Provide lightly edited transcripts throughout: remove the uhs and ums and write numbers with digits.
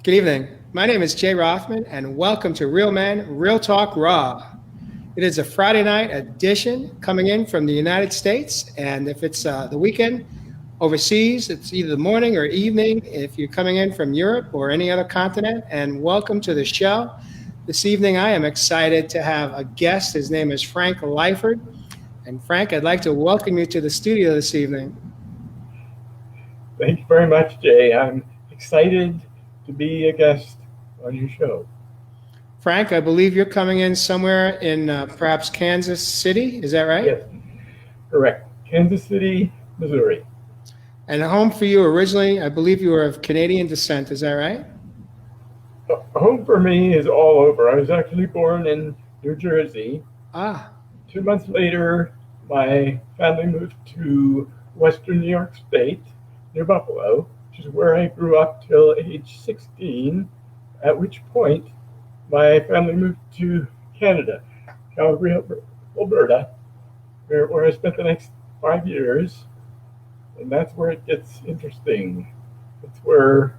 Good evening. My name is Jay Rothman, and welcome to Real Men, Real Talk Raw. It is a Friday night edition coming in from the United States, and if it's the weekend overseas, it's either the morning or evening if you're coming in from Europe or any other continent, and welcome to the show. This evening, I am excited to have a guest. His name is Frank Lyford. And Frank, I'd like to welcome you to the studio this evening. Thank you very much, Jay. I'm excited to be a guest on your show. Frank, I believe you're coming in somewhere in perhaps Kansas City. Is that right? Yes, correct. Kansas City, Missouri. And home for you originally, I believe you were of Canadian descent. Is that right? Home for me is all over. I was actually born in New Jersey. 2 months later, my family moved to Western New York State, near Buffalo, which is where I grew up till age 16, at which point my family moved to Canada, Calgary, Alberta, where I spent the next 5 years. And that's where it gets interesting. It's where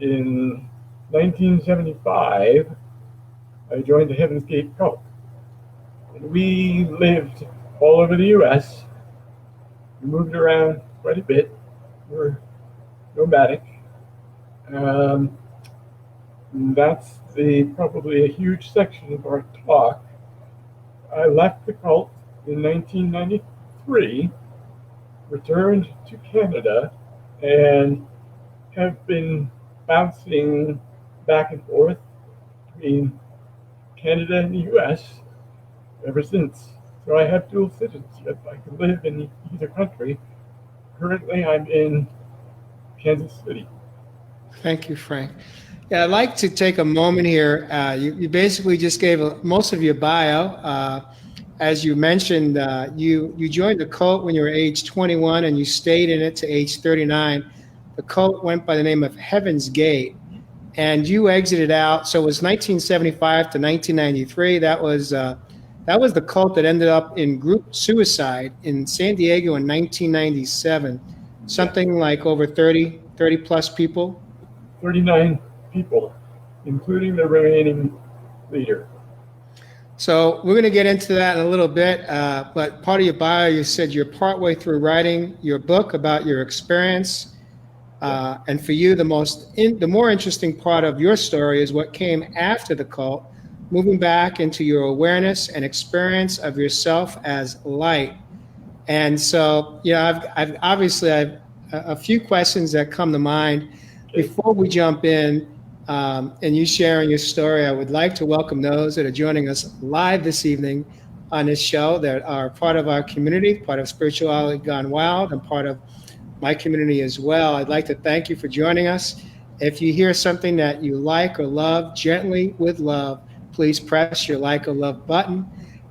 in 1975, I joined the Heaven's Gate cult. And we lived all over the U.S. We moved around quite a bit. We're nomadic. That's probably a huge section of our talk. I left the cult in 1993, returned to Canada, and have been bouncing back and forth between Canada and the U.S. ever since. So I have dual citizenship. I can live in either country. Currently, I'm in Kansas City. Thank you, Frank. Yeah, I'd like to take a moment here. You basically just gave most of your bio. As you mentioned, you joined the cult when you were age 21 and you stayed in it to age 39. The cult went by the name of Heaven's Gate, and you exited out. So it was 1975 to 1993. That was the cult that ended up in group suicide in San Diego in 1997. Something like over 30 plus people. 39 people, including the remaining leader. So we're going to get into that in a little bit, but part of your bio, you said you're partway through writing your book about your experience. And for you, the more interesting part of your story is what came after the cult, moving back into your awareness and experience of yourself as light. And so, I've obviously a few questions that come to mind. Before we jump in and you sharing your story, I would like to welcome those that are joining us live this evening on this show that are part of our community, part of Spirituality Gone Wild, and part of my community as well. I'd like to thank you for joining us. If you hear something that you like or love, gently with love, please press your like or love button.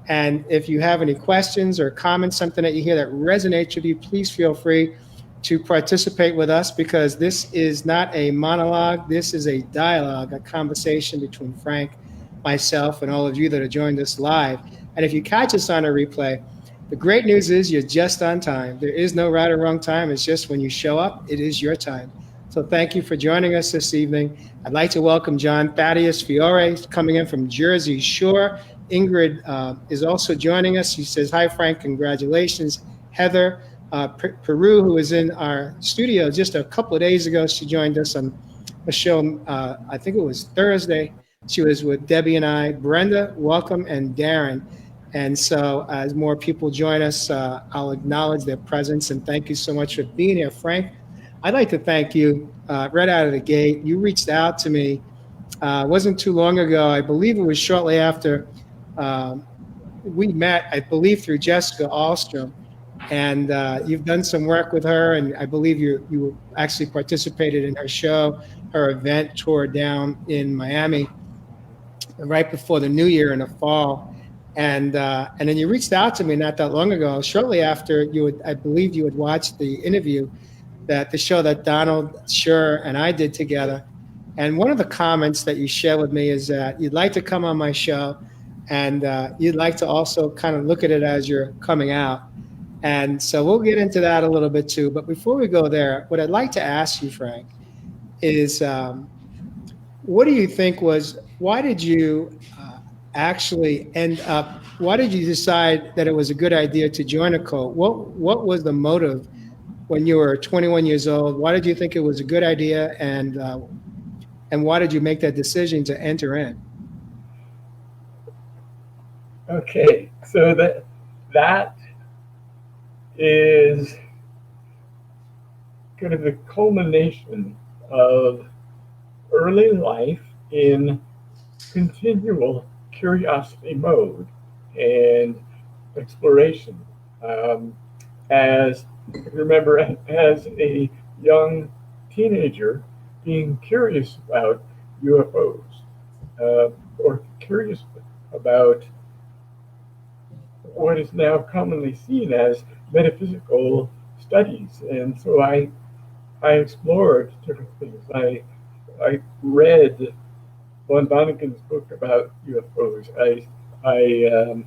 And if you have any questions or comments, something that you hear that resonates with you, please feel free to participate with us, because this is not a monologue. This is a dialogue, a conversation between Frank, myself, and all of you that are joined us live. And if you catch us on a replay, the great news is you're just on time. There is no right or wrong time. It's just when you show up, it is your time. So thank you for joining us this evening. I'd like to welcome John Thaddeus Fiore, coming in from Jersey Shore. Ingrid is also joining us. She says, hi, Frank, congratulations. Heather Peru, who was in our studio just a couple of days ago, she joined us on a show, I think it was Thursday. She was with Debbie and I. Brenda, welcome, and Darren. And so as more people join us, I'll acknowledge their presence, and thank you so much for being here. Frank, I'd like to thank you right out of the gate. You reached out to me. It wasn't too long ago. I believe it was shortly after we met, I believe through Jessica Ahlstrom. And you've done some work with her, and I believe you actually participated in her show, her event tour down in Miami right before the new year in the fall. And then you reached out to me not that long ago, shortly after I believe you had watched the interview, the show that Donald Schur and I did together. And one of the comments that you shared with me is that you'd like to come on my show, and you'd like to also kind of look at it as you're coming out. And so we'll get into that a little bit too. But before we go there, what I'd like to ask you, Frank, is what do you think why did you actually why did you decide that it was a good idea to join a cult? What was the motive when you were 21 years old? Why did you think it was a good idea, and why did you make that decision to enter in? Okay, so that is kind of the culmination of early life in continual curiosity mode and exploration. As I remember, as a young teenager, being curious about UFOs, or curious about what is now commonly seen as metaphysical studies. And so I explored different things. I read von Däniken's book about UFOs. I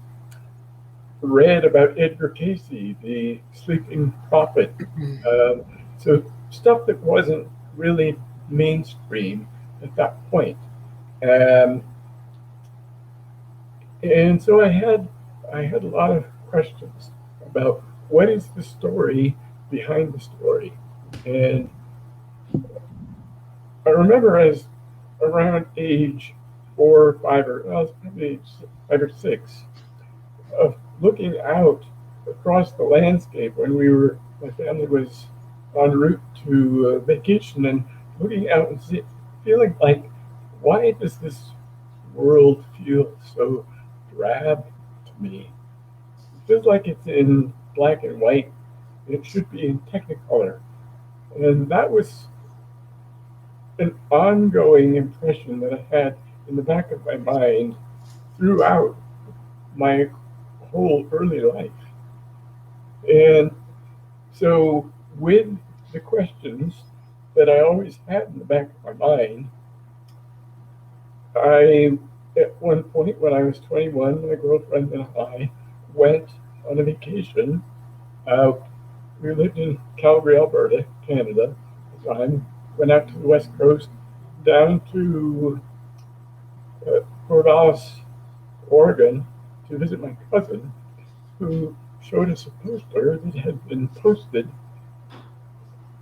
read about Edgar Cayce, the sleeping prophet. So stuff that wasn't really mainstream at that point. And so I had a lot of questions about what is the story behind the story. And I remember as around age 4 or 5, or well, it's probably age 5 or 6, of looking out across the landscape when my family was en route to vacation, and looking out and feeling like, why does this world feel so drab to me? It feels like it's in black and white. It should be in Technicolor. And that was an ongoing impression that I had in the back of my mind throughout my whole early life. And so with the questions that I always had in the back of my mind, at one point when I was 21, my girlfriend and I went on a vacation. We lived in Calgary, Alberta, Canada at the time. Went out to the West Coast, down to Corvallis, Oregon, to visit my cousin, who showed us a poster that had been posted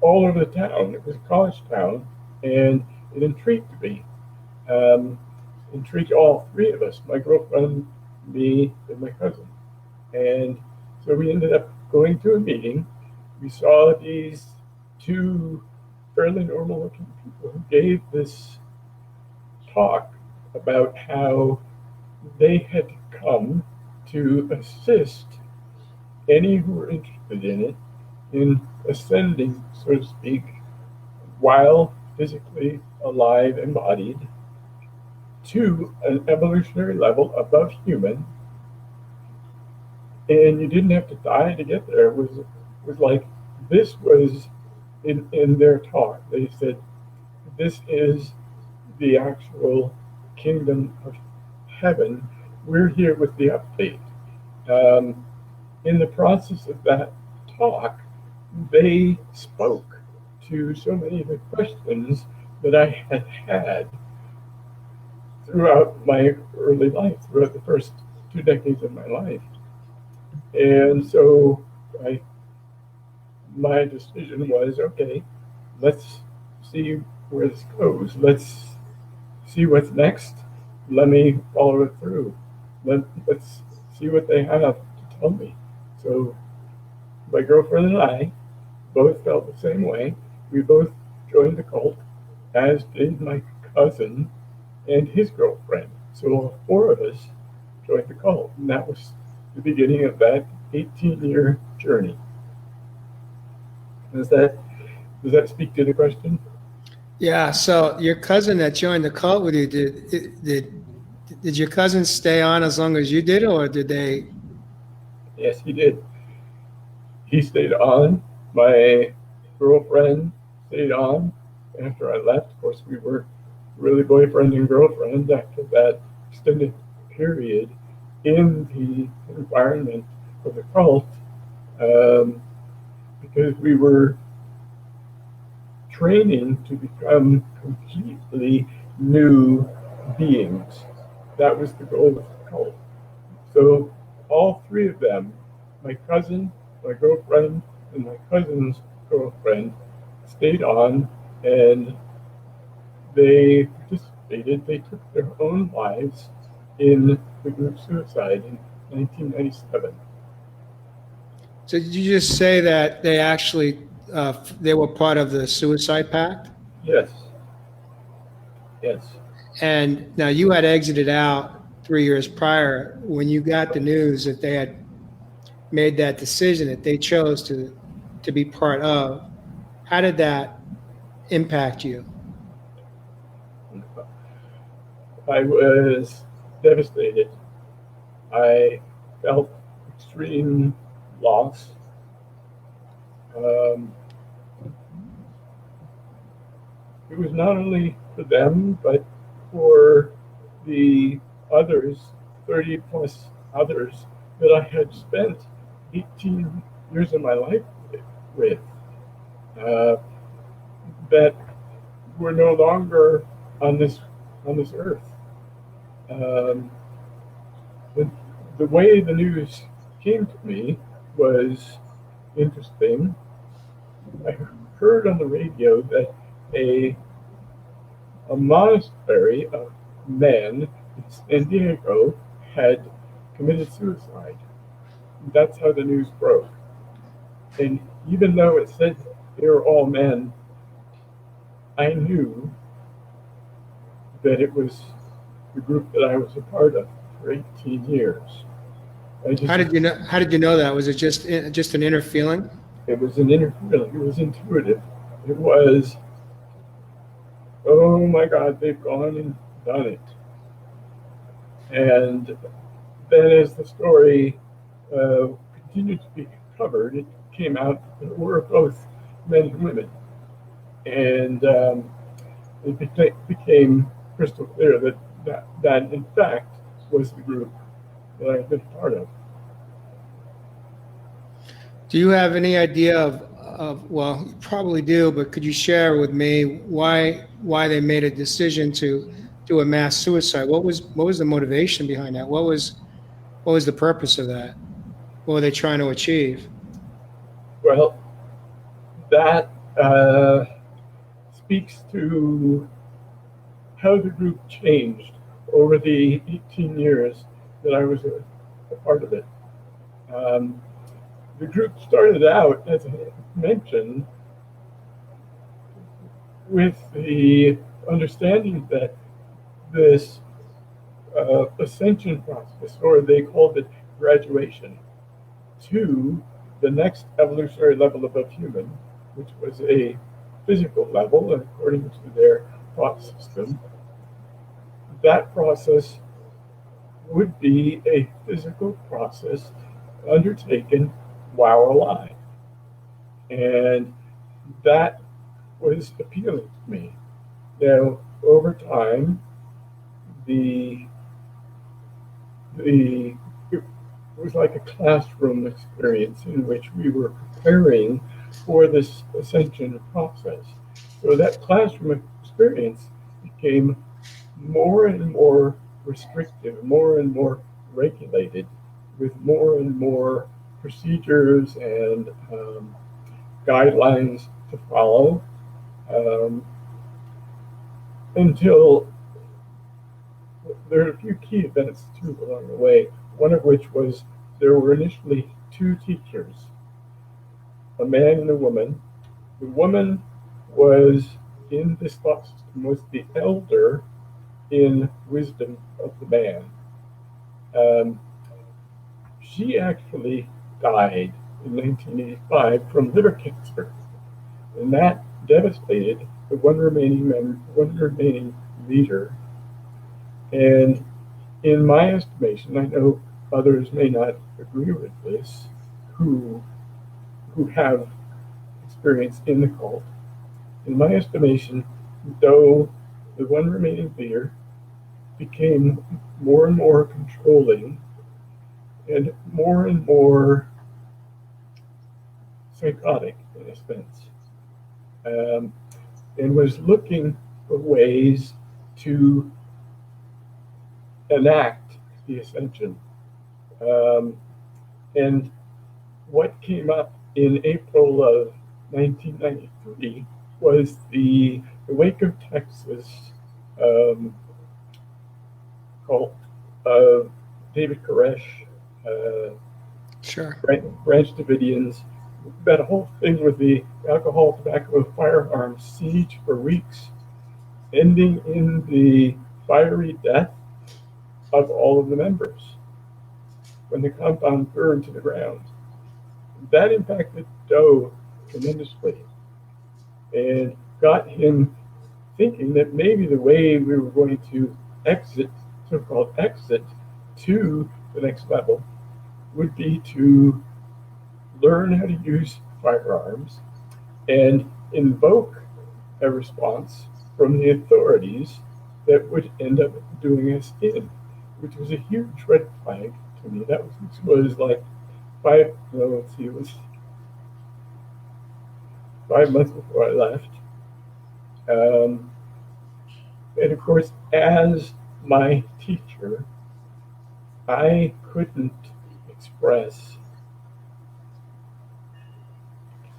all over the town. It was a college town, and it intrigued me. Intrigued all three of us, my girlfriend, me, and my cousin. And so we ended up going to a meeting. We saw these two fairly normal looking people who gave this talk about how they had come to assist any who were interested in it in ascending, so to speak, while physically alive, embodied, to an evolutionary level above human. And you didn't have to die to get there. It was like, this was in their talk. They said, this is the actual kingdom of heaven. We're here with the update. In the process of that talk, they spoke to so many of the questions that I had had throughout my early life, throughout the first 2 decades of my life. And so my decision was, okay, let's see where this goes. Let's see what's next. Let me follow it through. Let's see what they have to tell me. So my girlfriend and I both felt the same way. We both joined the cult, as did my cousin and his girlfriend. So all 4 of us joined the cult, and that was the beginning of that 18-year journey. Does that speak to the question? Yeah. So your cousin that joined the cult with you, did your cousin stay on as long as you did, or did they? Yes, he did. He stayed on. My girlfriend stayed on after I left. Of course, we were really boyfriend and girlfriend after that extended period in the environment of the cult, because we were training to become completely new beings. That was the goal of the cult. So all three of them, my cousin, my girlfriend, and my cousin's girlfriend, stayed on, and they participated. They took their own lives in the group Suicide in 1997. So did you just say that they actually they were part of the Suicide Pact? Yes. Yes. And now you had exited out 3 years prior. When you got the news that they had made that decision, that they chose to be part of, how did that impact you? I was devastated. I felt extreme loss. Um, it was not only for them, but for the others, 30 plus others that I had spent 18 years of my life with, uh, that were no longer on this earth. Um, the way the news came to me was interesting. I heard on the radio that a monastery of men in San Diego had committed suicide. That's how the news broke. And even though it said they were all men, I knew that it was the group that I was a part of for 18 years. How did you know? How did you know that? Was it just an inner feeling? It was an inner feeling. It was intuitive. It was, oh my God, they've gone and done it. And then as the story continued to be covered, it came out that we're both men and women. And it became crystal clear that in fact was the group that I've been part of. Do you have any idea of well, you probably do, but could you share with me why they made a decision to do a mass suicide? What was the motivation behind that? What was the purpose of that? What were they trying to achieve? Well, that speaks to how the group changed over the 18 years that I was a part of it. The group started out, as I mentioned, with the understanding that this ascension process, or they called it graduation, to the next evolutionary level above human, which was a physical level, according to their thought system. That process would be a physical process undertaken while alive. And that was appealing to me. Now, over time, it was like a classroom experience in which we were preparing for this ascension process. So that classroom experience became more and more restrictive, more and more regulated, with more and more procedures and guidelines to follow, until there are a few key events too along the way, one of which was there were initially two teachers, a man and a woman. The woman was, in this thought system, was the elder in wisdom of the man. She actually died in 1985 from liver cancer, and that devastated the one remaining leader. And in my estimation, I know others may not agree with this, who have experience in the cult. In my estimation, though the one remaining leader became more and more controlling and more psychotic in a sense, and was looking for ways to enact the ascension. And what came up in April of 1993 was the Waco, Texas cult of David Koresh, Sure. Branch Davidians. That whole thing with the alcohol, tobacco, firearms siege for weeks, ending in the fiery death of all of the members when the compound burned to the ground. That impacted Doe tremendously and got him thinking that maybe the way we were going to exit, so-called exit, to the next level would be to learn how to use firearms and invoke a response from the authorities that would end up doing us in, which was a huge red flag to me. That was like it was 5 months before I left. And of course, as my teacher, I couldn't express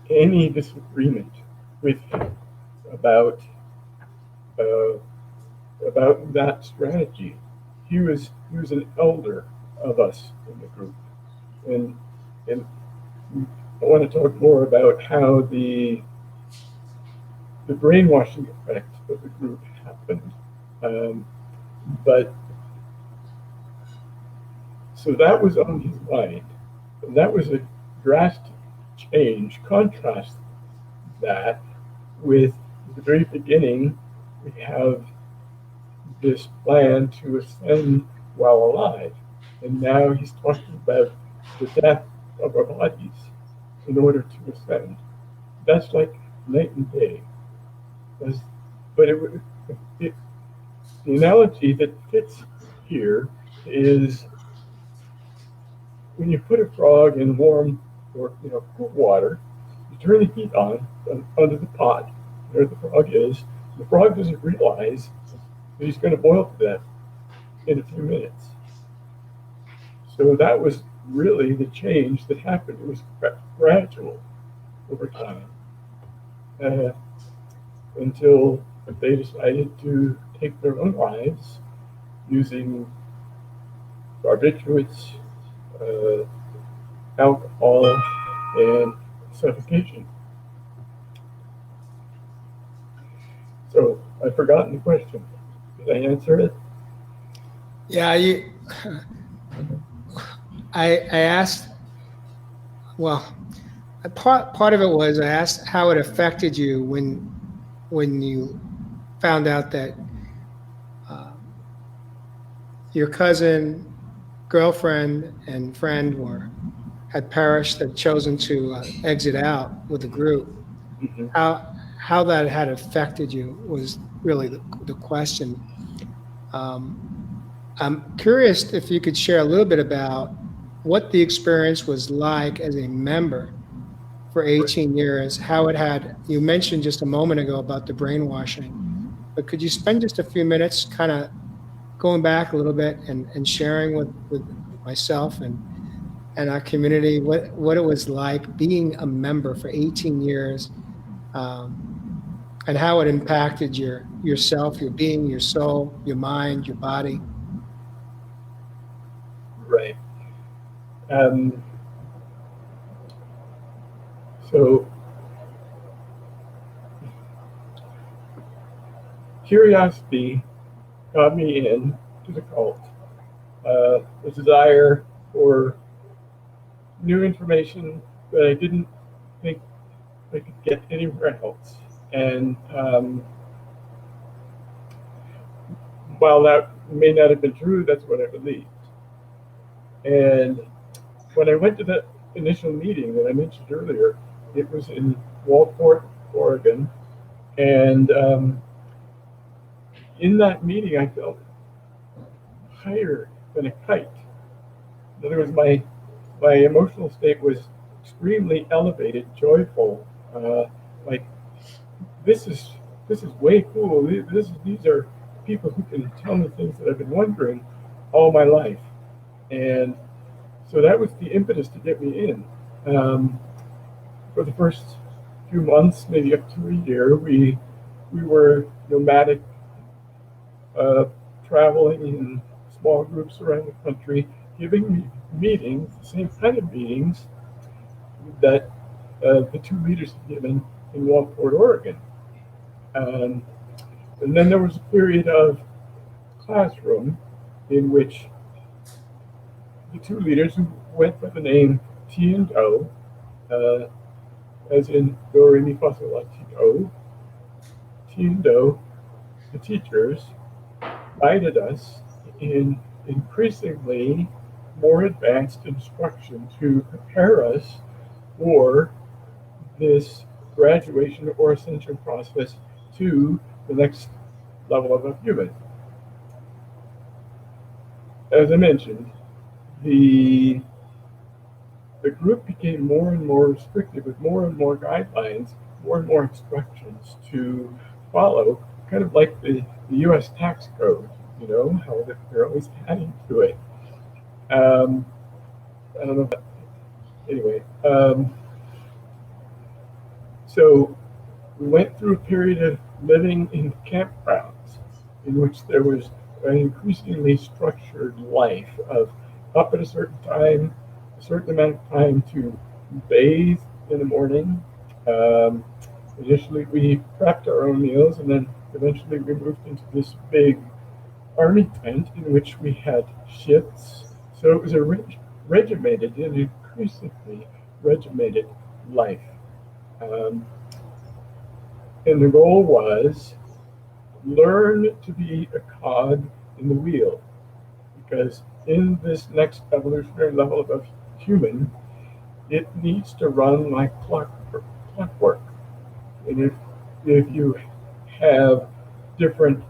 any disagreement with him about that strategy. He was an elder of us in the group, and I want to talk more about how the brainwashing effect of the group happened. But so that was on his mind. And that was a drastic change. Contrast that with the very beginning, we have this plan to ascend while alive. And now he's talking about the death of our bodies in order to ascend. That's like night and day. But the analogy that fits here is when you put a frog in warm or cool water, you turn the heat on under the pot where the frog is. The frog doesn't realize that he's going to boil to death in a few minutes. So that was really the change that happened. It was gradual over time until they decided to take their own lives using barbiturates, alcohol, and suffocation. So I've forgotten the question. Did I answer it? Yeah, I asked, well, part of it was I asked how it affected you when you found out that your cousin, girlfriend, and friend had perished, had chosen to exit out with the group. Mm-hmm. How that had affected you was really the question. I'm curious if you could share a little bit about what the experience was like as a member for 18 years, how it had, you mentioned just a moment ago about the brainwashing, but could you spend just a few minutes kind of going back a little bit and sharing with myself and our community what it was like being a member for 18 years, and how it impacted yourself, your being, your soul, your mind, your body? Right. So curiosity got me in to the cult. The desire for new information that I didn't think I could get anywhere else. And while that may not have been true, that's what I believed. And when I went to that initial meeting that I mentioned earlier, it was in Walport, Oregon. And in that meeting, I felt higher than a kite. In other words, my emotional state was extremely elevated, joyful. Like this is way cool. These are people who can tell me things that I've been wondering all my life. And so that was the impetus to get me in. For the first few months, maybe up to a year, we were nomadic, traveling in small groups around the country, giving meetings, the same kind of meetings that the two leaders had given in Walport, Oregon. And then there was a period of classroom in which the two leaders, who went by the name T and O, as in Do, Re, Mi, Fa, Sol, La, Ti, Do, T and Do, the teachers, guided us in increasingly more advanced instruction to prepare us for this graduation or ascension process to the next level of a human. As I mentioned, the group became more and more restrictive with more and more guidelines, more and more instructions to follow, kind of like the U.S. tax code, how they're always adding to it. I don't know. Anyway, so we went through a period of living in campgrounds in which there was an increasingly structured life of up at a certain time, a certain amount of time to bathe in the morning. Initially, we prepped our own meals, and then eventually we moved into this big army tent in which we had shifts. So it was a regimented and increasingly regimented life. And the goal was learn to be a cog in the wheel, because in this next evolutionary level of human, it needs to run like clockwork. And if you have different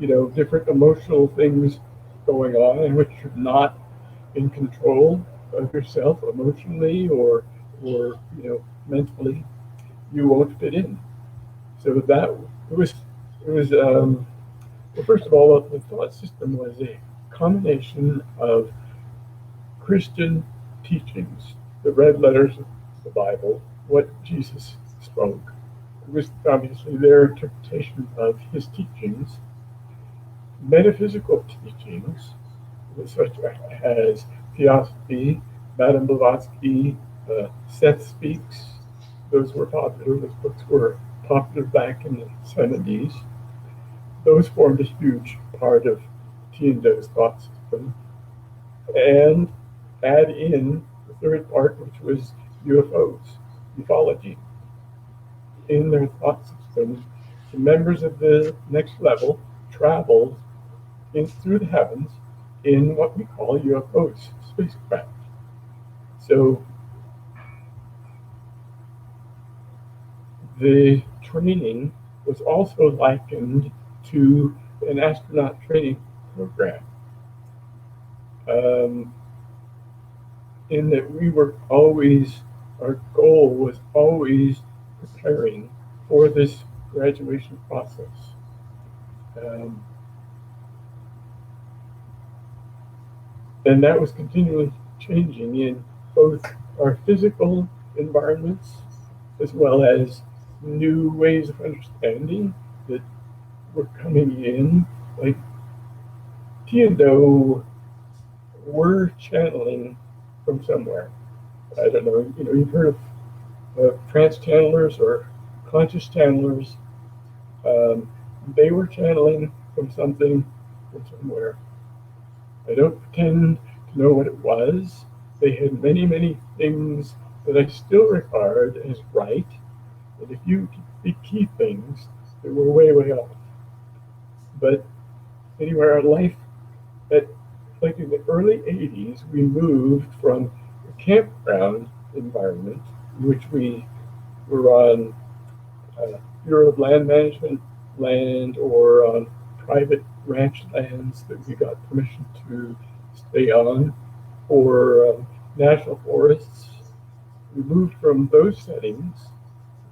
emotional things going on in which you're not in control of yourself emotionally or mentally, you won't fit in. So that it was well, first of all, the thought system was a combination of Christian teachings, the red letters of the Bible, what Jesus spoke. It was obviously their interpretation of his teachings, metaphysical teachings, such as Theosophy, Madame Blavatsky, Seth Speaks. Those were popular. Those books were popular back in the 70s. Those formed a huge part of T and Do's thought system. And add in the third part, which was UFOs, ufology. In their thought system, the members of the next level traveled through the heavens in what we call UFOs, spacecraft. So the training was also likened to an astronaut training program, in that we were always, our goal was always preparing for this graduation process. And that was continually changing in both our physical environments as well as new ways of understanding that were coming in. Like T and Do were channeling from somewhere. I don't know, you've heard of trance channelers or conscious channelers. They were channeling from something from somewhere. I don't pretend to know what it was. They had many, many things that I still regard as right, and a few key things that were way, way off. But anyway, our life, like in the early 80s, we moved from a campground environment in which we were on Bureau of Land Management land or on private ranch lands that we got permission to stay on, or national forests. We moved from those settings,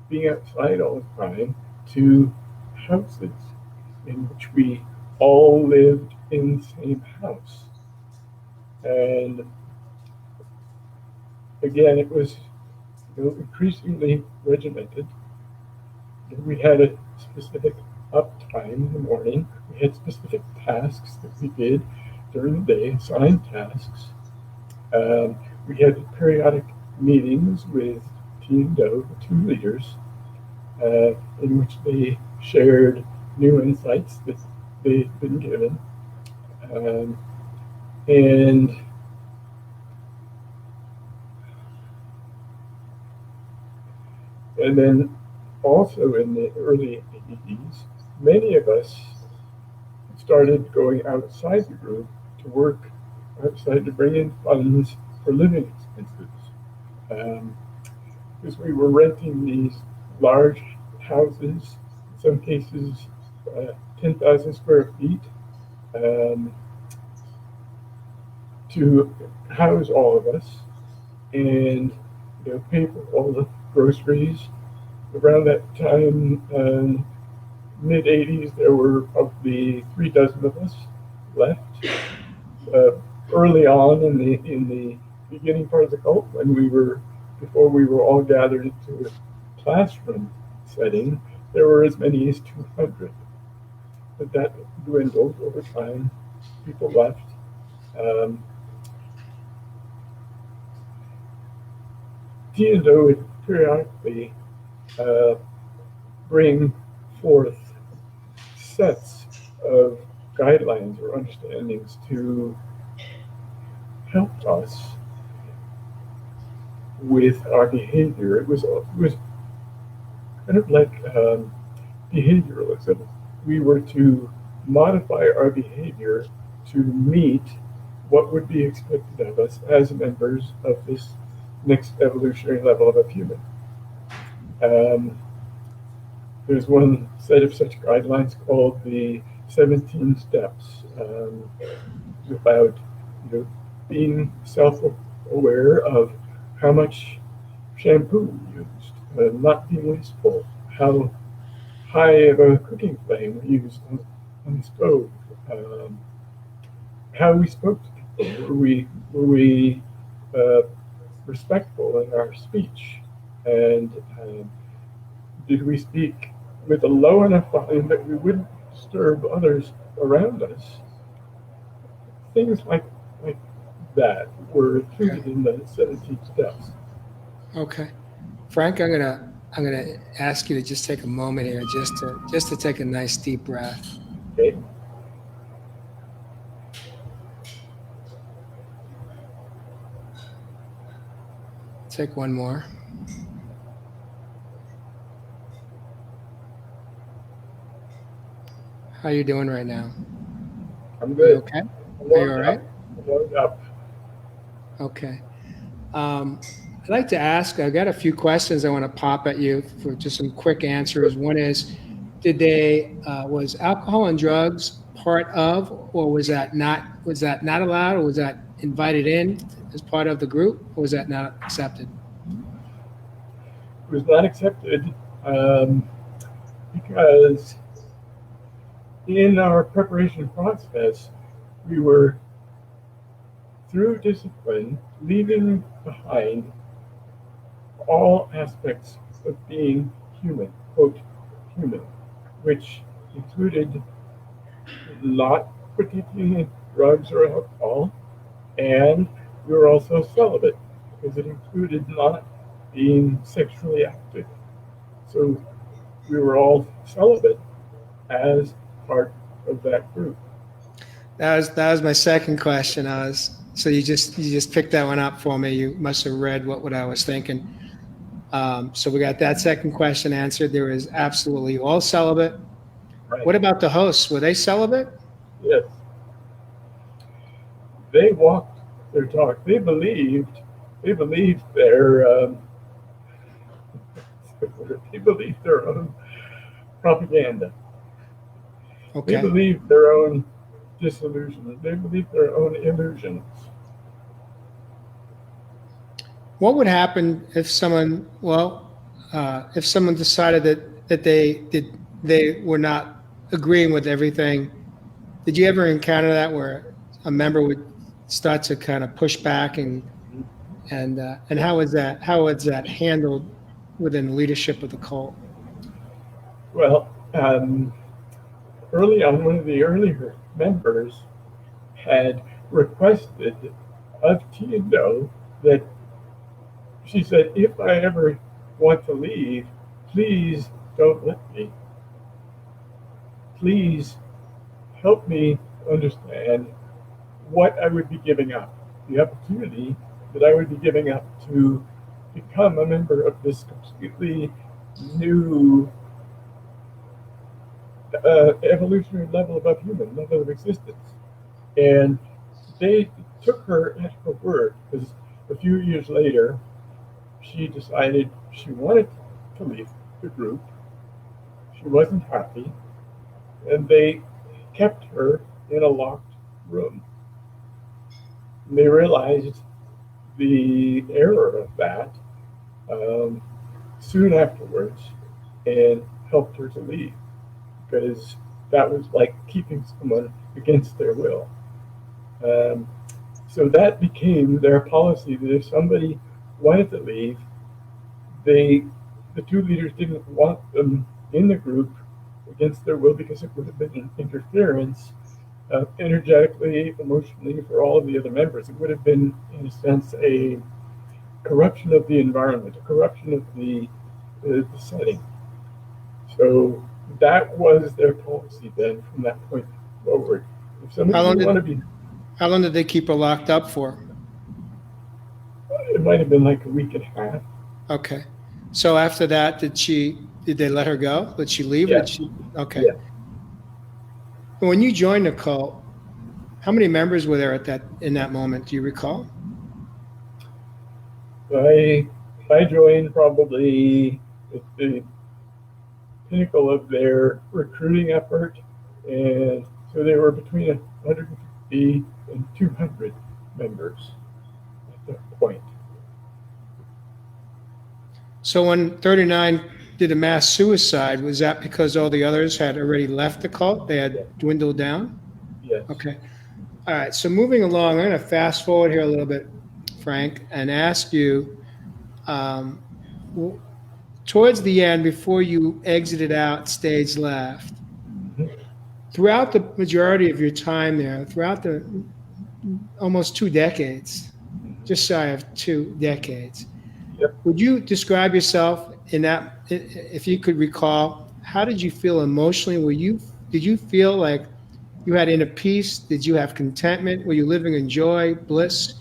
being outside all the time, to houses in which we all lived in the same house. And again, it was increasingly regimented. We had a specific uptime in the morning. We had specific tasks that we did during the day, assigned tasks. We had periodic meetings with T&O, the two leaders, in which they shared new insights that they'd been given. And then also in the early 80s, many of us started going outside the group to work outside to bring in funds for living expenses. Because we were renting these large houses, in some cases 10,000 square feet, to house all of us and pay for all the groceries. Around that time, mid 80s, there were probably 3 dozen of us left. Early on in the beginning part of the cult, before we were all gathered into a classroom setting, there were as many as 200. But that dwindled over time. People left. T&O would periodically bring forth sets of guidelines or understandings to help us with our behavior. It was kind of like behavioralism. We were to modify our behavior to meet what would be expected of us as members of this next evolutionary level of a human. There's one set of such guidelines called the 17 steps, about being self-aware of how much shampoo we used, not being wasteful, how high of a cooking flame we used on the stove, how we spoke to people. Were we respectful in our speech, and did we speak with a low enough volume that we wouldn't disturb others around us? Things like that were included in the 17 steps. Okay, Frank, I'm gonna ask you to just take a moment here, just to take a nice deep breath. Okay. Take one more. How are you doing right now? I'm good. Are you okay? Are you all right? Up. Okay. I'd like to ask, I've got a few questions I want to pop at you for just some quick answers. One is, was alcohol and drugs part of, or was that not allowed, or was that invited in as part of the group, or was that not accepted? It was not accepted because in our preparation process, we were, through discipline, leaving behind all aspects of being human, quote, human, which included not partaking in drugs or alcohol, and we were also celibate because it included not being sexually active. So we were all celibate as part of that group. That was my second question. So you just picked that one up for me. You must have read what I was thinking. So we got that second question answered. There is absolutely all celibate. Right. What about the hosts? Were they celibate? Yes. They walked their talk. They believed their own propaganda. Okay. They believed their own disillusionment. They believed their own illusions. What would happen if someone decided that they were not agreeing with everything. Did you ever encounter that where a member would start to kind of push back and how was that handled within the leadership of the cult? Well, early on, one of the earlier members had requested of Tiendo that she said, if I ever want to leave, please don't let me. Please help me understand what I would be giving up, the opportunity that I would be giving up to become a member of this completely new evolutionary level above human, level of existence. And they took her at her word, because a few years later, she decided she wanted to leave the group. She wasn't happy, and they kept her in a locked room. And they realized the error of that soon afterwards and helped her to leave, because that was like keeping someone against their will. So that became their policy, that if somebody wanted to leave, the two leaders didn't want them in the group against their will, because it would have been an interference energetically, emotionally, for all of the other members. It would have been, in a sense, a corruption of the environment, a corruption of the setting. So that was their policy then from that point forward. If somebody didn't want to be... How long did they keep her locked up for? It might have been like a week and a half. Okay. So after that, did they let her go? Did she leave? Yeah. Okay. Yeah. When you joined the cult, how many members were there in that moment? Do you recall? I joined probably at the pinnacle of their recruiting effort, and so there were between 150 and 200 members at that point. So when 39 did a mass suicide, was that because all the others had already left the cult? They had dwindled down? Yes. Okay. All right. So moving along, I'm going to fast forward here a little bit, Frank, and ask you, towards the end, before you exited out stage left, throughout the majority of your time there, throughout the almost 2 decades, just shy of 2 decades, Yep. Would you describe yourself in that, if you could recall, how did you feel emotionally? Did you feel like you had inner peace? Did you have contentment? Were you living in joy, bliss?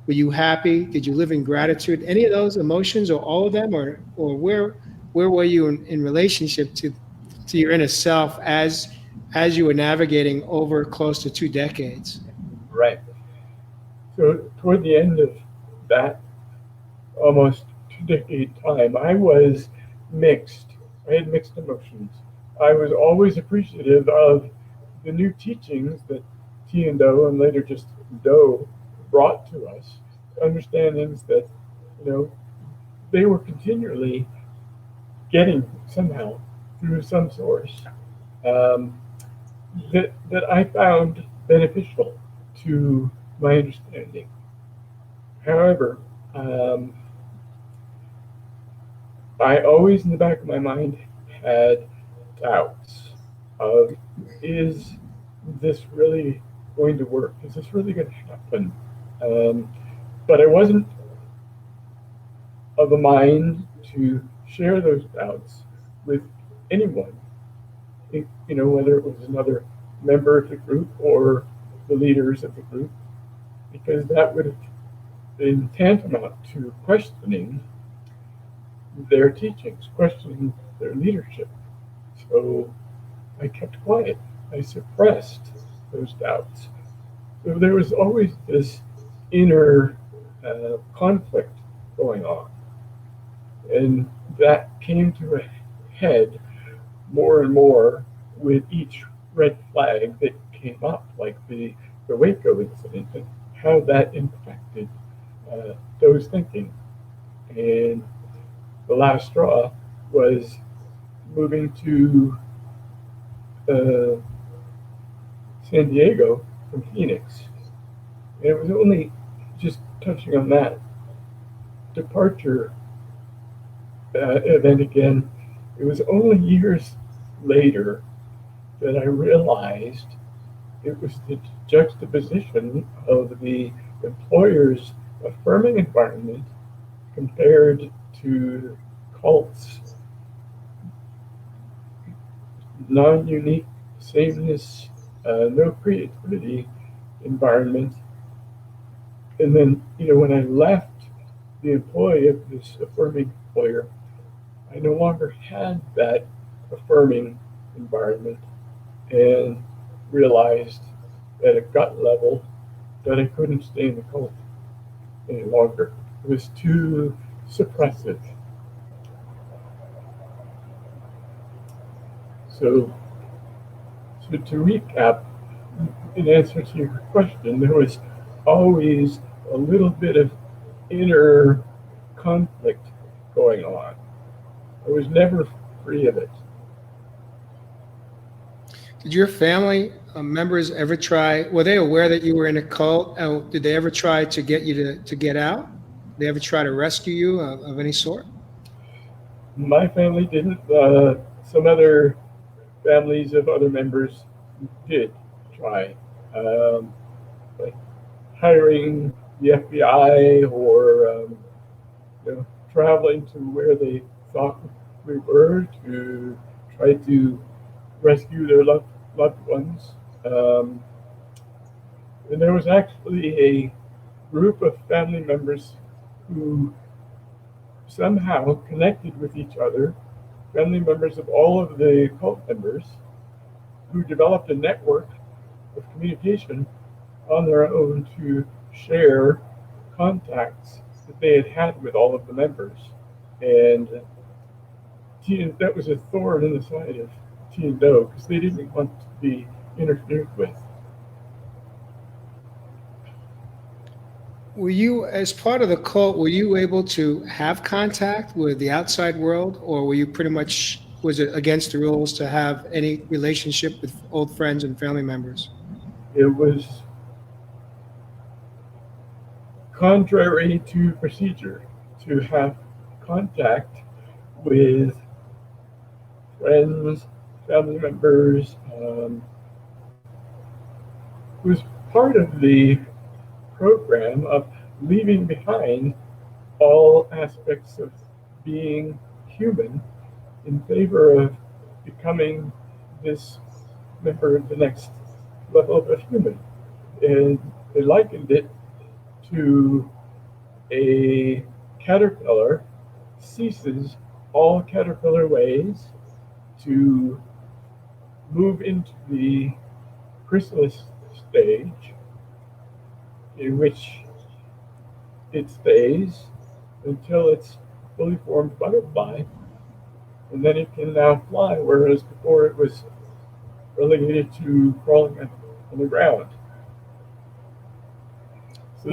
Were you happy? Did you live in gratitude? Any of those emotions, or all of them, or where were you in relationship to your inner self as you were navigating over close to 2 decades? Right. So toward the end of that almost 2-decade time, I was mixed. I had mixed emotions. I was always appreciative of the new teachings that T and Do, and later just Do, brought to us, understandings that, they were continually getting somehow through some source, that I found beneficial to my understanding. However, I always in the back of my mind had doubts of, is this really going to work? Is this really going to happen? But I wasn't of a mind to share those doubts with anyone, whether it was another member of the group or the leaders of the group, because that would have been tantamount to questioning their teachings, questioning their leadership. So I kept quiet. I suppressed those doubts. So there was always this inner conflict going on. And that came to a head more and more with each red flag that came up, like the Waco incident, and how that impacted those thinking. And the last straw was moving to San Diego from Phoenix. And it was only, just touching on that departure event again, it was only years later that I realized it was the juxtaposition of the employer's affirming environment compared to cults, non-unique sameness, no creativity environment. And then, when I left the employee of this affirming employer, I no longer had that affirming environment, and realized at a gut level that I couldn't stay in the cult any longer. It was too suppressive. So to recap, in answer to your question, there was always a little bit of inner conflict going on. I was never free of it. Did your family members ever try, were they aware that you were in a cult? Did they ever try to get you to get out? Did they ever try to rescue you of any sort? My family didn't. Some other families of other members did try, like hiring the FBI, or traveling to where they thought we were to try to rescue their loved ones. And there was actually a group of family members who somehow connected with each other, family members of all of the cult members, who developed a network of communication on their own to share contacts that they had with all of the members. And that was a thorn in the side of T&O, because they didn't want to be interfered with. Were you, as part of the cult, were you able to have contact with the outside world, or were you pretty much, was it against the rules to have any relationship with old friends and family members? It was contrary to procedure to have contact with friends, family members. It was part of the program of leaving behind all aspects of being human in favor of becoming this member of the next level of a human. And they likened it to a caterpillar ceases all caterpillar ways to move into the chrysalis stage, in which it stays until it's fully formed butterfly, and then it can now fly, whereas before it was relegated to crawling on the ground. So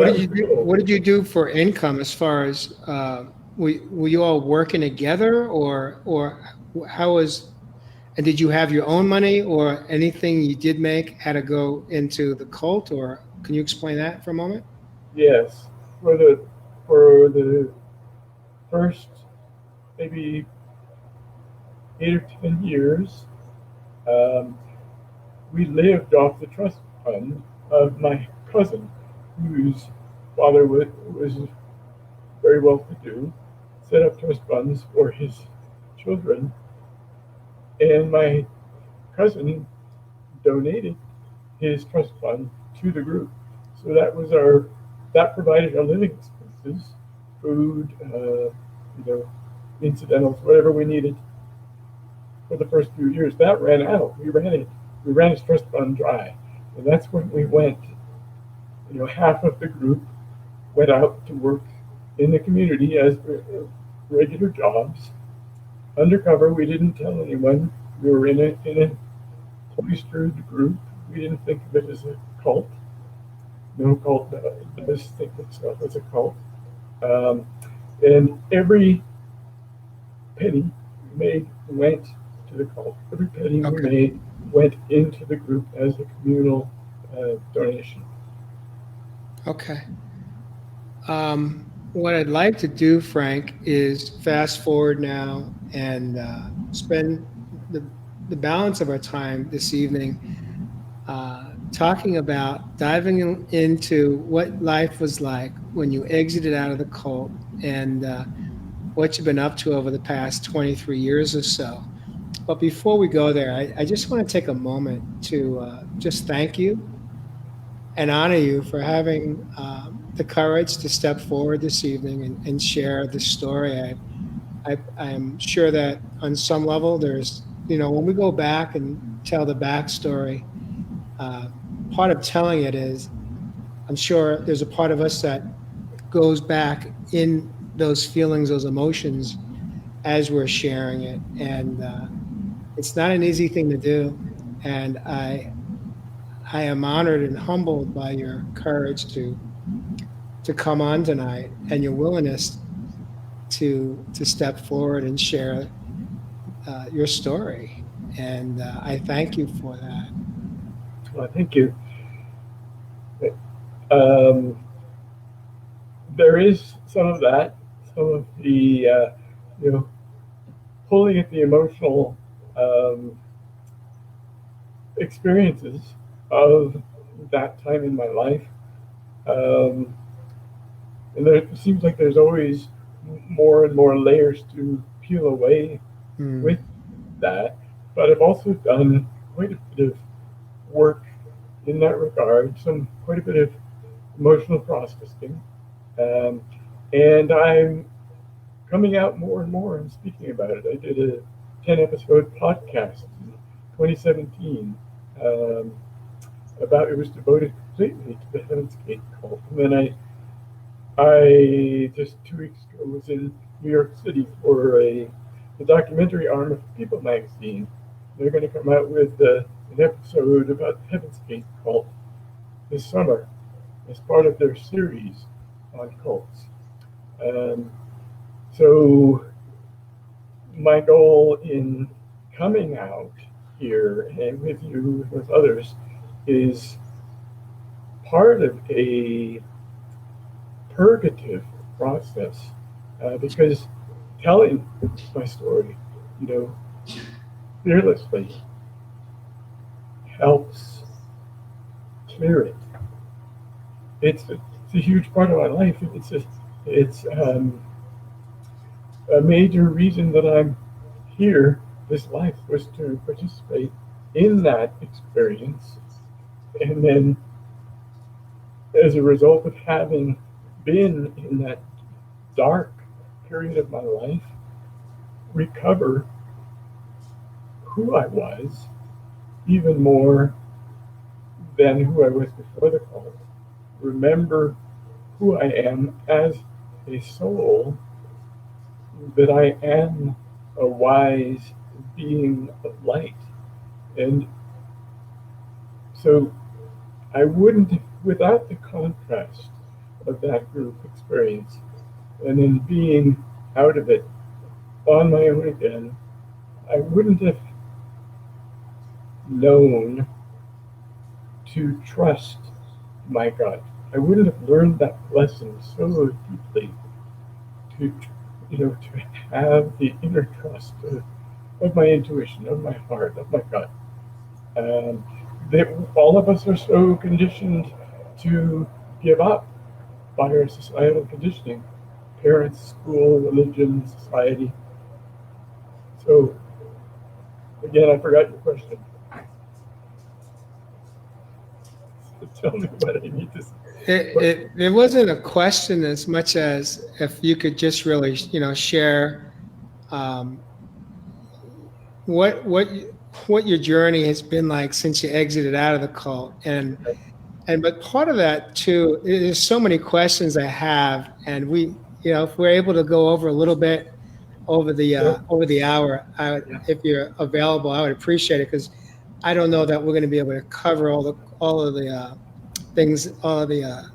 what did you do for income, as far as were you all working together, or how was, and did you have your own money, or anything you did make had to go into the cult, or can you explain that for a moment? Yes, for the first maybe 8 or 10 years, we lived off the trust fund of my cousin, whose father was very well to do, set up trust funds for his children, and my cousin donated his trust fund to the group. So that provided our living expenses, food, incidentals, whatever we needed for the first few years. That ran out. We ran his trust fund dry, and that's when we went. Half of the group went out to work in the community as regular jobs, undercover. We didn't tell anyone. We were in a cloistered group. We didn't think of it as a cult. No cult does think of itself as a cult. And every penny we made went to the cult. Every penny we made went into the group as a communal donation. Okay. What I'd like to do, Frank, is fast forward now and spend the balance of our time this evening talking about diving into what life was like when you exited out of the cult and what you've been up to over the past 23 years or so. But before we go there, I just want to take a moment to just thank you and honor you for having the courage to step forward this evening and share this story. I'm sure that on some level, there's, when we go back and tell the backstory, part of telling it is, I'm sure there's a part of us that goes back in those feelings, those emotions as we're sharing it. And it's not an easy thing to do. And I am honored and humbled by your courage to come on tonight and your willingness to step forward and share your story. And I thank you for that. Well, thank you. There is some of that, some of the, pulling at the emotional experiences of that time in my life. And there seems like there's always more and more layers to peel away with that. But I've also done quite a bit of work in that regard, quite a bit of emotional processing. And I'm coming out more and more and speaking about it. I did a 10-episode podcast in 2017 it was devoted completely to the Heaven's Gate cult. And then I just 2 weeks ago was in New York City for the documentary arm of People magazine. They're going to come out with an episode about the Heaven's Gate cult this summer as part of their series on cults. So my goal in coming out here and with you, with others, is part of a purgative process, because telling my story, fearlessly helps clear it. It's a huge part of my life. It's a major reason that I'm here. This life was to participate in that experience, and then as a result of having been in that dark period of my life, recover who I was even more than who I was before the cult. Remember who I am as a soul, that I am a wise being of light. And so I wouldn't, without the contrast of that group experience, and then being out of it on my own again, I wouldn't have known to trust my gut. I wouldn't have learned that lesson so deeply to have the inner trust of my intuition, of my heart, of my gut. That all of us are so conditioned to give up by our societal conditioning, parents, school, religion, society. So, again, I forgot your question. So tell me what I need to say. It wasn't a question as much as if you could just really, share what your journey has been like since you exited out of the cult, but part of that too, there's so many questions I have, and we, if we're able to go over a little bit over the hour, if you're available, I would appreciate it, because I don't know that we're going to be able to cover all of the things, all of the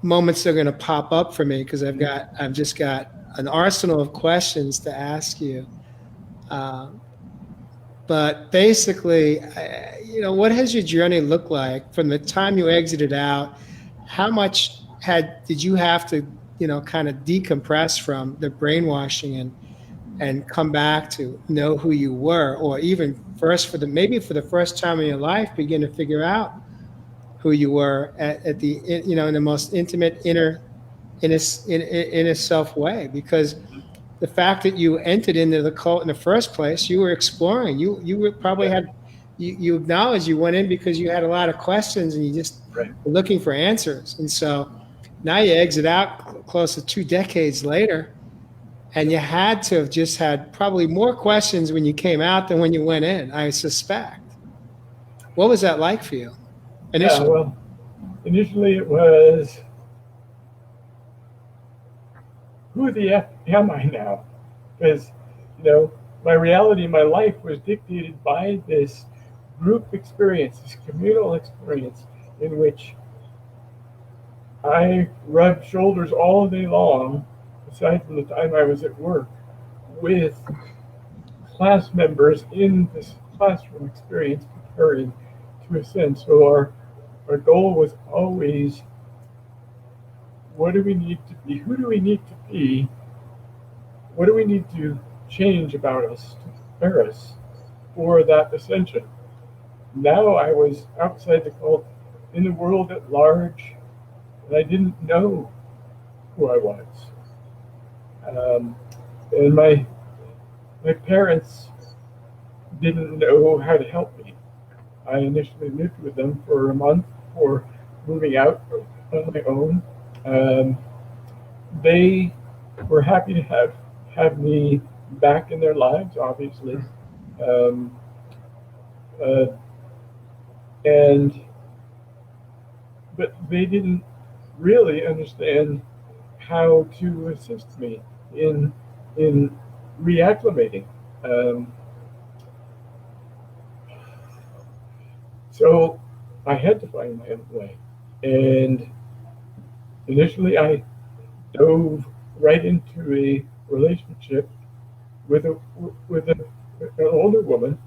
moments that are going to pop up for me, because I've just got an arsenal of questions to ask you. But but basically, what has your journey looked like from the time you exited out? How much did you have to, kind of decompress from the brainwashing and come back to know who you were, or even maybe for the first time in your life, begin to figure out who you were at the, in the most intimate in a self way? Because the fact that you entered into the cult in the first place, you were exploring. You probably had you acknowledged you went in because you had a lot of questions and you just were looking for answers. And so now you exit out close to 2 decades later, and you had to have just had probably more questions when you came out than when you went in, I suspect. What was that like for you initially? Yeah, well, initially it was, who the F am I now? Because, my reality, my life was dictated by this group experience, this communal experience in which I rubbed shoulders all day long, aside from the time I was at work, with class members in this classroom experience preparing to ascend. So our goal was always, what do we need to be? Who do we need to be? What do we need to change about us to prepare us for that ascension? Now I was outside the cult, in the world at large, and I didn't know who I was. And my parents didn't know how to help me. I initially lived with them for a month before moving out on my own. They were happy to have me back in their lives, obviously. But they didn't really understand how to assist me in reacclimating. So I had to find my own way. And initially I dove right into a relationship with an older woman,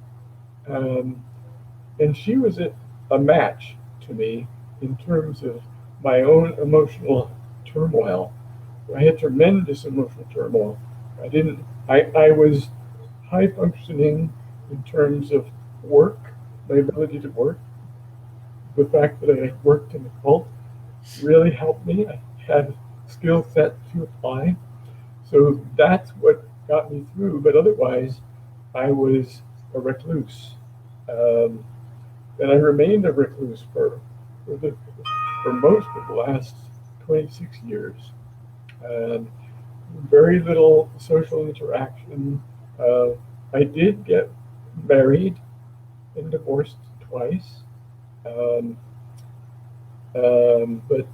and she was a match to me in terms of my own emotional turmoil. I had tremendous emotional turmoil. I was high functioning in terms of work, my ability to work. The fact that I worked in the cult really helped me. I had skill set to apply. So that's what got me through. But otherwise, I was a recluse. And I remained a recluse for most of the last 26 years. Very little social interaction. I did get married and divorced twice. But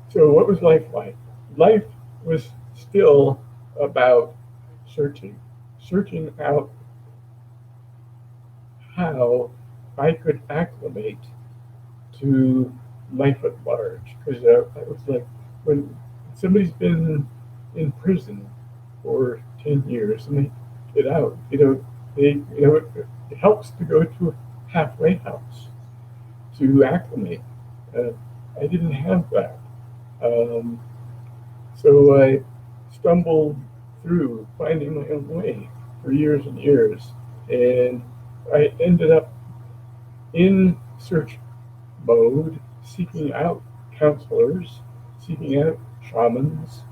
so what was life like? Life was still about searching out how I could acclimate to life at large. Because I was like, when somebody's been in prison for 10 years and they get out, it helps to go to a halfway house to acclimate. I didn't have that. So I stumbled through finding my own way for years and years. And I ended up in search mode, seeking out counselors, seeking out shamans,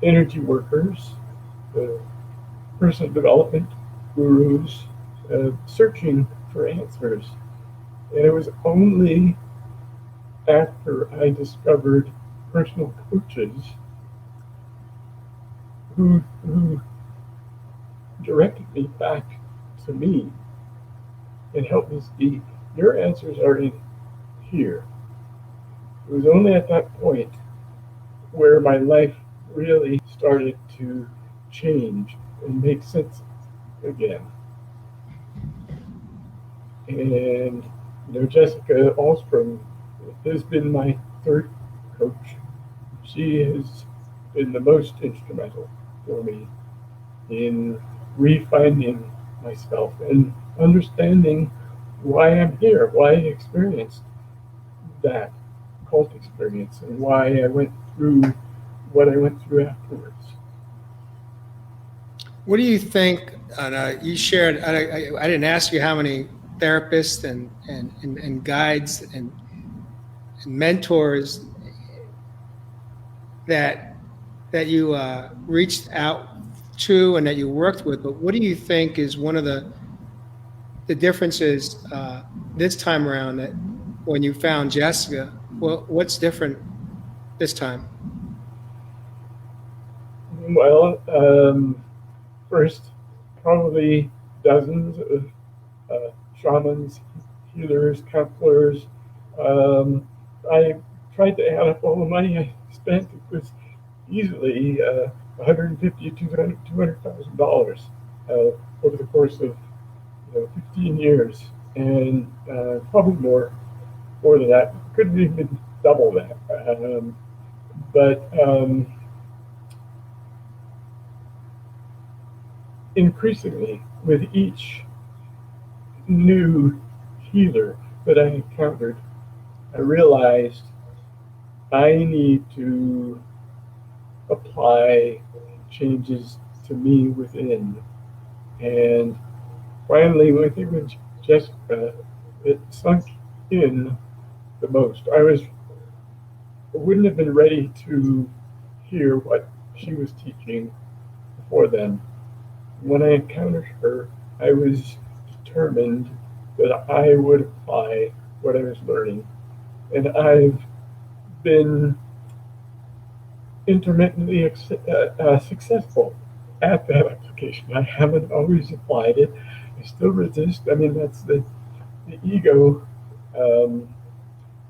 energy workers, personal development gurus, searching for answers. And it was only after I discovered personal coaches who directed me back to me and helped me see, your answers are in here. It was only at that point where my life really started to change and make sense again. And Jessica Alstrom has been my third coach. She has been the most instrumental for me in refinding myself and understanding why I'm here, why I experienced that cult experience, and why I went through what I went through afterwards. What do you think? You shared. I didn't ask you how many therapists and guides and mentors that you reached out to and that you worked with. But what do you think is one of the differences this time around, that when you found Jessica? Well, what's different this time? Well, first, probably dozens of shamans, healers, counselors. I tried to add up all the money I spent. It was easily $150,000 to $200,000 over the course of 15 years, and probably more than that. Couldn't even double that. But increasingly, with each new healer that I encountered, I realized I need to apply changes to me within. And finally, I think with Jessica, it sunk in the most. I wouldn't have been ready to hear what she was teaching before then. When I encountered her, I was determined that I would apply what I was learning. And I've been intermittently successful at that application. I haven't always applied it. I still resist. I mean, that's the ego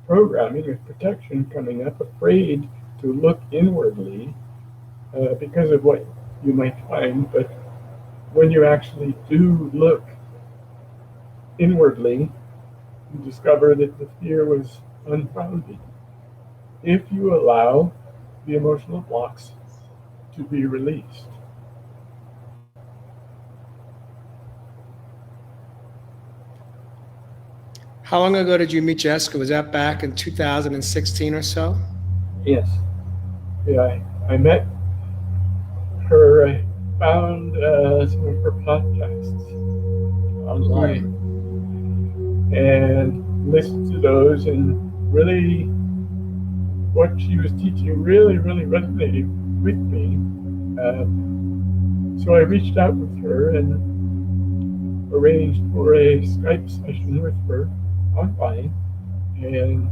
programming of protection coming up, afraid to look inwardly because of what you might find. But when you actually do look inwardly, you discover that the fear was unfounded. If you allow the emotional blocks to be released. How long ago did you meet Jessica? Was that back in 2016 or so? Yes. Yeah, I met her. I found some of her podcasts online and listened to those, and really what she was teaching really resonated with me. So I reached out with her and arranged for a Skype session with her online, and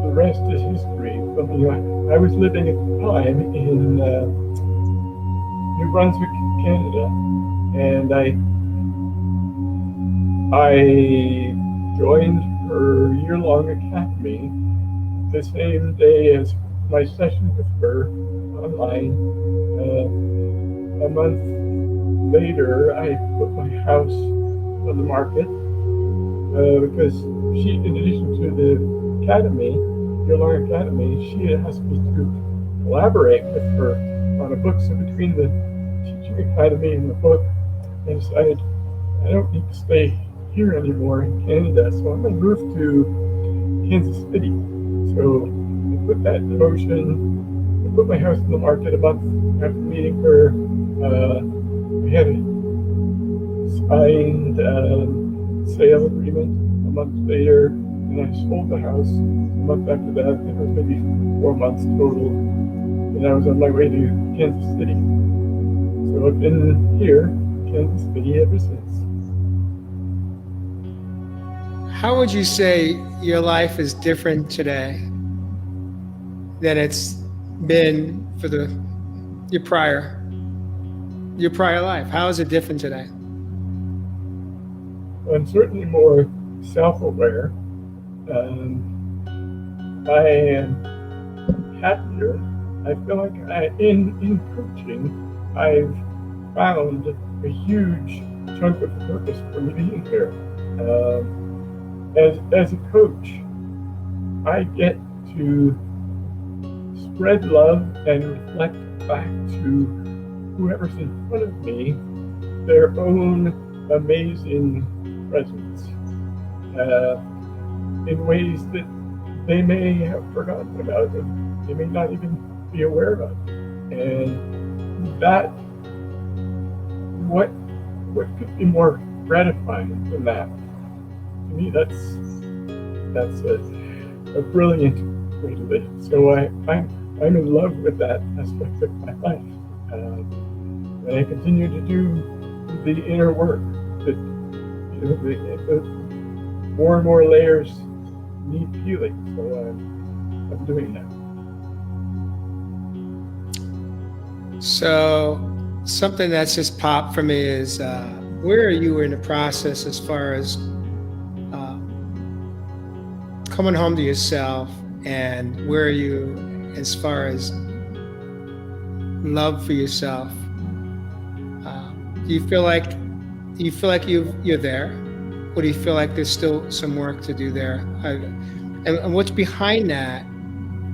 the rest is history. I mean, I was living at the time in New Brunswick, Canada, and I joined her year-long academy the same day as my session with her online. A month later, I put my house on the market because she, in addition to the academy, year-long academy, she had asked me to collaborate with her on a book. So between the teaching academy and the book, I decided I don't need to stay here anymore in Canada, so I'm going to move to Kansas City. So I put that in motion. I put my house on the market a month after meeting her. I had a signed sale agreement a month later, and I sold the house a month after that. It was maybe 4 months total, and I was on my way to Kansas City. So I've been here, Kansas City, ever since. How would you say your life is different today than it's been for your prior life? How is it different today? I'm certainly more self-aware. I am happier. I feel like in coaching, I've found a huge chunk of purpose for me being here. As a coach, I get to spread love and reflect back to whoever's in front of me their own amazing presence in ways that they may have forgotten about and they may not even be aware of. And that, what could be more gratifying than that? To me, that's a brilliant way to live. So I'm in love with that aspect of my life. And I continue to do the inner work that, the more and more layers need healing. So I'm doing that. So something that's just popped for me is where are you in the process as far as coming home to yourself, and where are you as far as love for yourself? Do you feel like you're there, or do you feel like there's still some work to do there? And what's behind that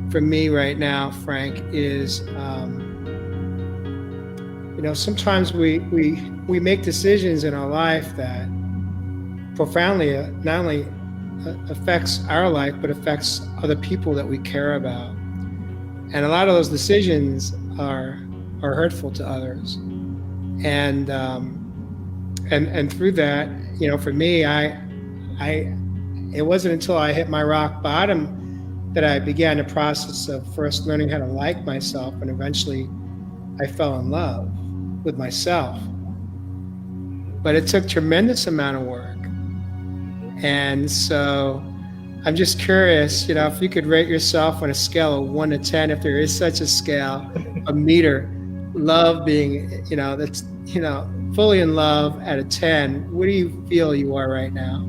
for me right now, Frank, is sometimes we make decisions in our life that profoundly not only affects our life, but affects other people that we care about. And a lot of those decisions are hurtful to others. And through that, for me, it wasn't until I hit my rock bottom that I began the process of first learning how to like myself, and eventually I fell in love with myself. But it took tremendous amount of work. And so I'm just curious, if you could rate yourself on a scale of 1 to 10, if there is such a scale, a meter, love being, that's, fully in love at a 10, where do you feel you are right now?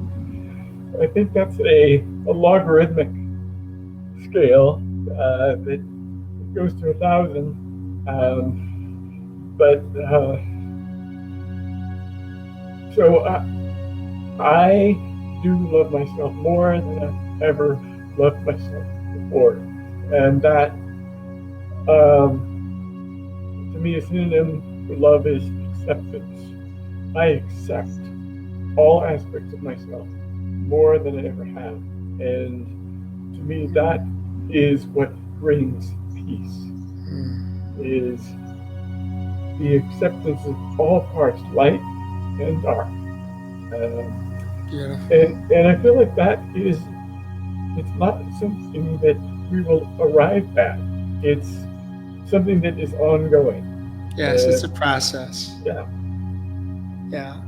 I think that's a logarithmic scale that goes to 1,000. So I do love myself more than I've ever loved myself before. And that, to me, a synonym for love is acceptance. I accept all aspects of myself more than I ever have. And to me, that is what brings peace, is the acceptance of all parts, light and dark. And I feel like that it's not something that we will arrive at. It's something that is ongoing. Yes, it's a process. Yeah. Yeah.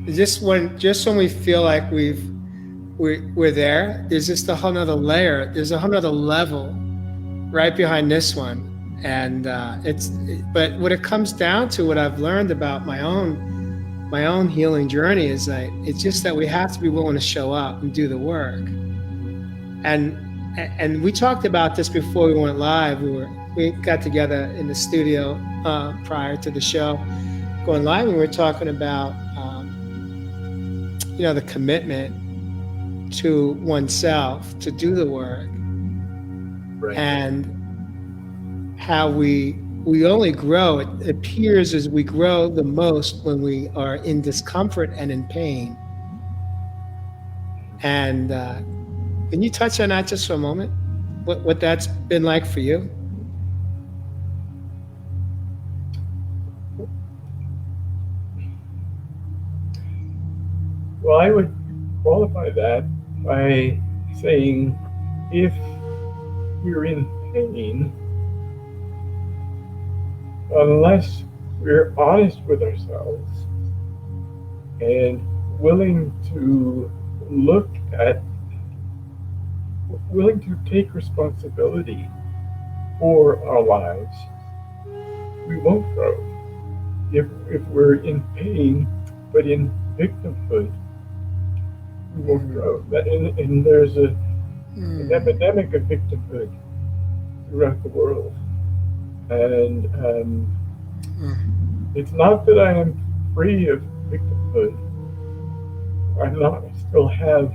Just when we feel like we're there, there's just a whole nother layer. There's a whole nother level right behind this one. And but what it comes down to, what I've learned about my own healing journey, is that it's just that we have to be willing to show up and do the work. And we talked about this before we went live. We got together in the studio prior to the show going live, and we were talking about the commitment to oneself to do the work, right. And how we only grow. It appears as we grow the most when we are in discomfort and in pain. And can you touch on that just for a moment? What that's been like for you? Well, I would qualify that by saying, if we're in pain, unless we're honest with ourselves and willing to take responsibility for our lives, we won't grow. If we're in pain but in victimhood, we won't grow. And there's an epidemic of victimhood throughout the world. And it's not that I am free of victimhood. I'm not. I still have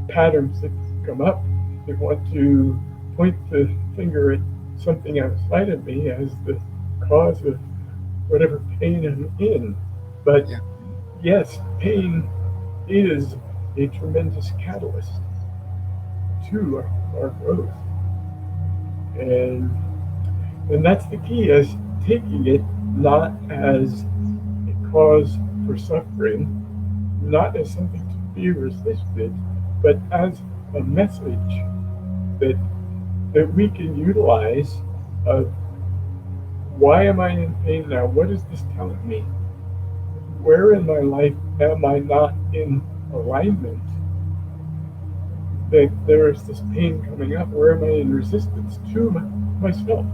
patterns that come up they want to point the finger at something outside of me as the cause of whatever pain I'm in. But yes, pain is a tremendous catalyst to our growth. And that's the key, is taking it not as a cause for suffering, not as something to be resisted, but as a message that we can utilize of, why am I in pain now? What is this telling me? Where in my life am I not in alignment? That there is this pain coming up. Where am I in resistance to myself?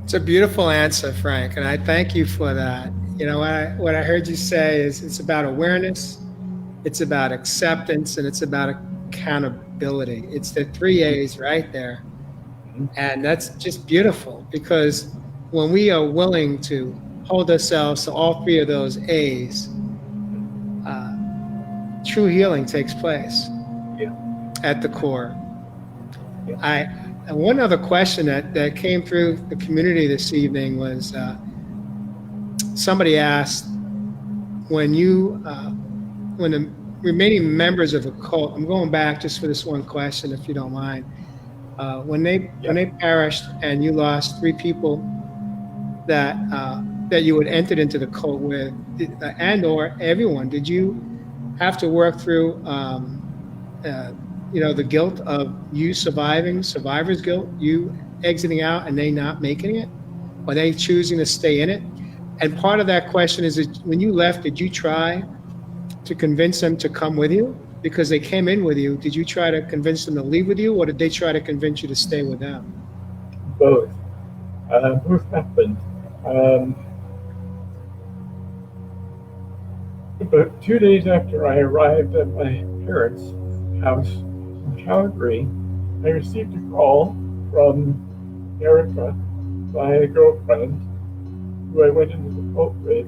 It's a beautiful answer, Frank, and I thank you for that. You know, what I heard you say is it's about awareness, it's about acceptance, and it's about accountability. It's the 3 A's right there. And that's just beautiful, because when we are willing to hold ourselves to all 3 of those A's, true healing takes place at the core. One other question that came through the community this evening was, somebody asked, when the remaining members of a cult, I'm going back just for this one question, if you don't mind, when they perished and you lost 3 people that you had entered into the cult with, and or everyone, did you have to work through the guilt of you surviving, survivor's guilt, you exiting out and they not making it, or they choosing to stay in it? And part of that question is, when you left, did you try to convince them to come with you? Because they came in with you. Did you try to convince them to leave with you, or did they try to convince you to stay with them? Both. Both happened. About 2 days after I arrived at my parents' house in Calgary, I received a call from Erica, my girlfriend, who I went into the cult with,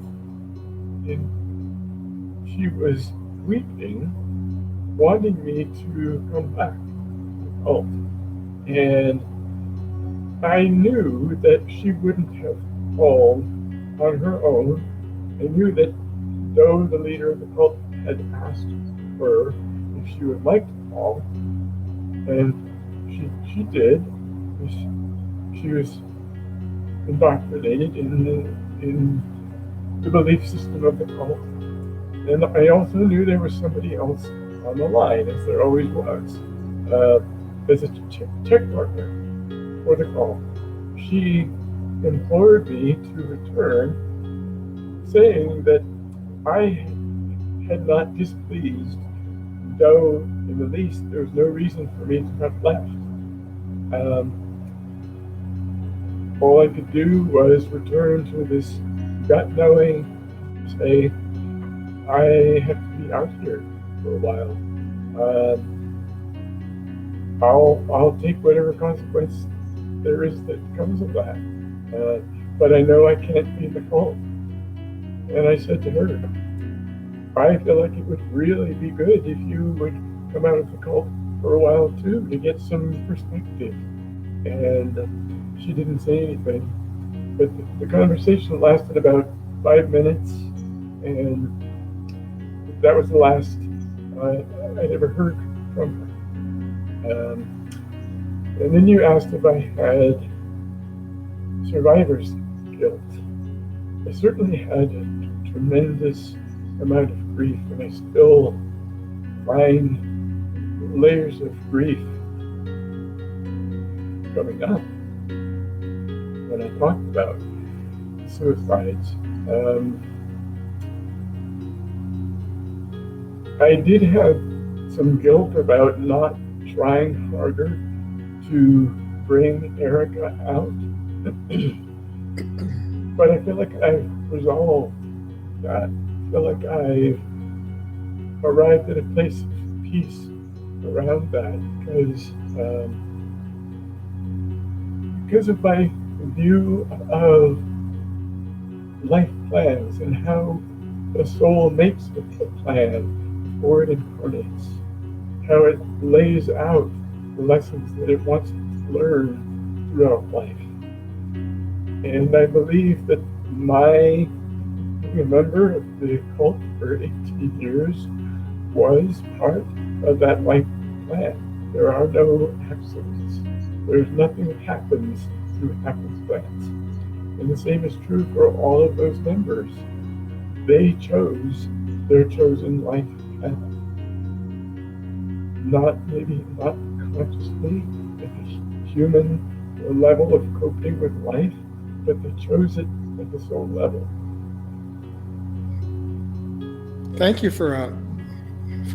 and she was weeping, wanting me to come back to the cult. And I knew that she wouldn't have called on her own. I knew that though the leader of the cult had asked her if she would like to call, and she did. She was indoctrinated in the belief system of the cult. And I also knew there was somebody else on the line, as there always was, as a check partner for the call. She implored me to return, saying that I had not displeased, though in the least there was no reason for me to have left. All I could do was return to this gut knowing, say, I have to be out here for a while. I'll take whatever consequence there is that comes of that. But I know I can't be in the cult. And I said to her, I feel like it would really be good if you would come out of the cult for a while too, to get some perspective. And she didn't say anything. But the conversation lasted about 5 minutes, and that was the last I'd ever heard from her. And then you asked if I had survivor's guilt. I certainly had a tremendous amount of grief, and I still find layers of grief coming up when I talk about suicides. I did have some guilt about not trying harder to bring Erica out, but I feel like I've resolved that. I feel like I've arrived at a place of peace around that, because of my view of life plans and how the soul makes a plan before it incarnates. how it lays out the lessons that it wants to learn throughout life. And I believe that my being a member of the cult for 18 years was part of that life plan. There are no absolutes. There's nothing that happens through happenstance. And the same is true for all of those members. They chose their chosen life path. Not consciously at the human level of coping with life, but they chose it at the soul level. Thank you for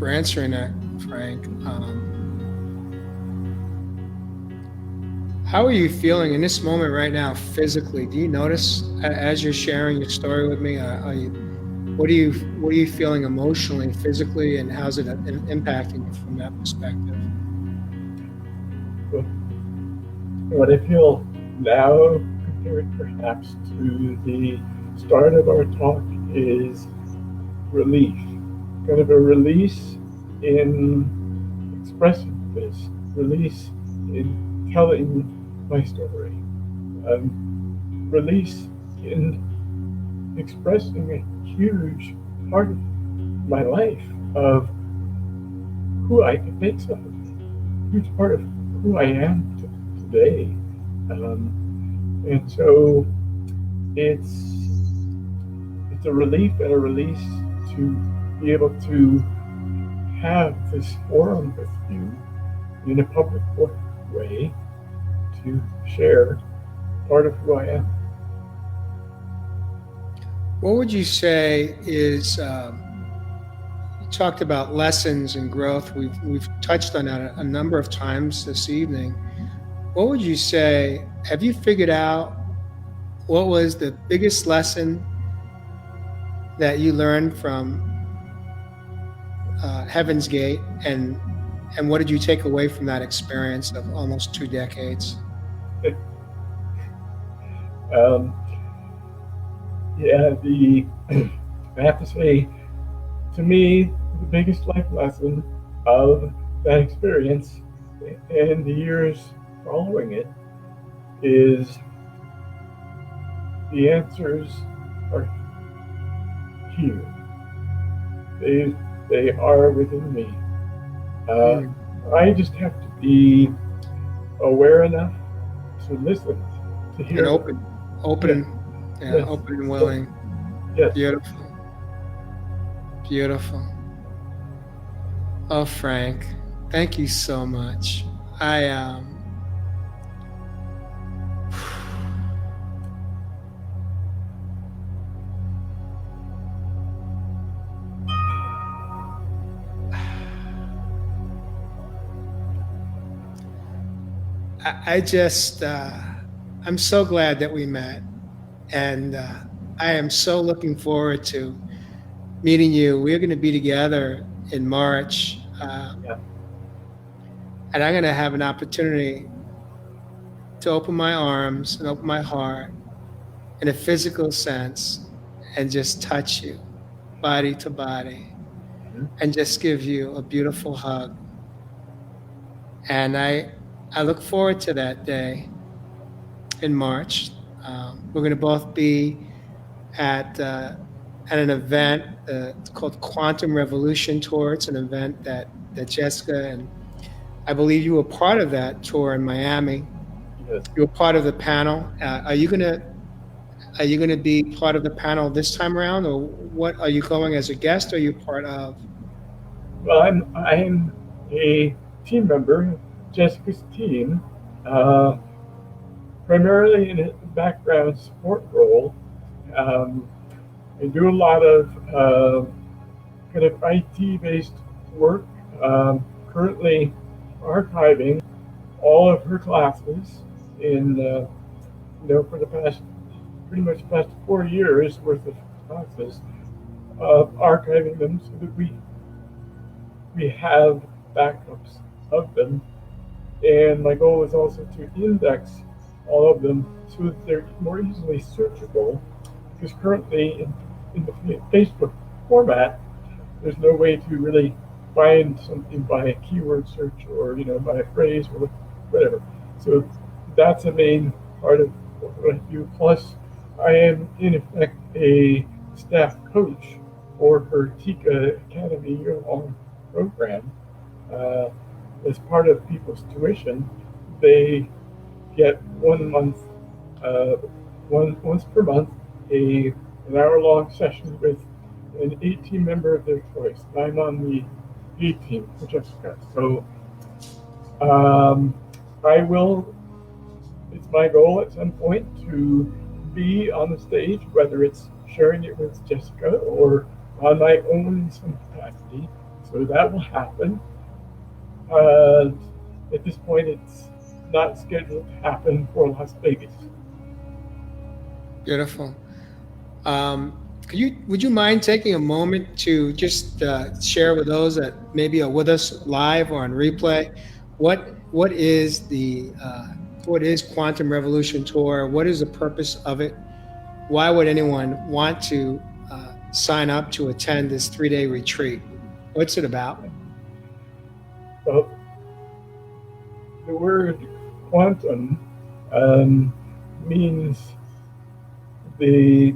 answering that, Frank. How are you feeling in this moment right now, physically? Do you notice as you're sharing your story with me? What are you feeling emotionally, physically, and how's it impacting you from that perspective? What I feel now, compared perhaps to the start of our talk, is relief. Kind of a release in expressing this, release in telling my story, release in expressing a huge part of my life of who I can make something, huge part of who I am today. And so it's a relief and a release to be able to have this forum with you in a public way to share part of who I am. What would you say is, you talked about lessons and growth. We've touched on that a number of times this evening. What would you say, have you figured out what was the biggest lesson that you learned from Heaven's Gate, and what did you take away from that experience of almost 2 decades? I have to say, to me, the biggest life lesson of that experience and the years following it is the answers are here. They are within me. I just have to be aware enough to listen, to hear. And open and willing. Yes. Beautiful. Oh, Frank, thank you so much. I'm so glad that we met, and I am so looking forward to meeting you. We're going to be together in March, and I'm going to have an opportunity to open my arms and open my heart in a physical sense and just touch you body to body and just give you a beautiful hug. And I look forward to that day in March. We're going to both be at an event called Quantum Revolution Tour. It's an event that Jessica, and I believe you were part of that tour in Miami. Yes. You were part of the panel. Are you going to be part of the panel this time around, or what? Are you going as a guest, or are you part of? Well, I'm a team member, Jessica's team, primarily in a background support role. I do a lot of kind of IT-based work, currently archiving all of her classes in, for the past 4 years worth of classes, archiving them so that we have backups of them. And my goal is also to index all of them so that they're more easily searchable, because currently in the Facebook format, there's no way to really find something by keyword search or, by a phrase or whatever. So that's a main part of what I do. Plus, I am in effect a staff coach for her Tika Academy year-long program. As part of people's tuition, they get 1 month, once per month, an hour-long session with an 18 member of their choice. I'm on the 18, which I've got. So it's my goal at some point to be on the stage, whether it's sharing it with Jessica or on my own in some capacity. So that will happen. At this point, it's not scheduled to happen for Las Vegas. Beautiful. Would you mind taking a moment to just share with those that maybe are with us live or on replay, what is Quantum Revolution Tour? What is the purpose of it? Why would anyone want to sign up to attend this 3-day retreat? What's it about? Well, the word quantum means the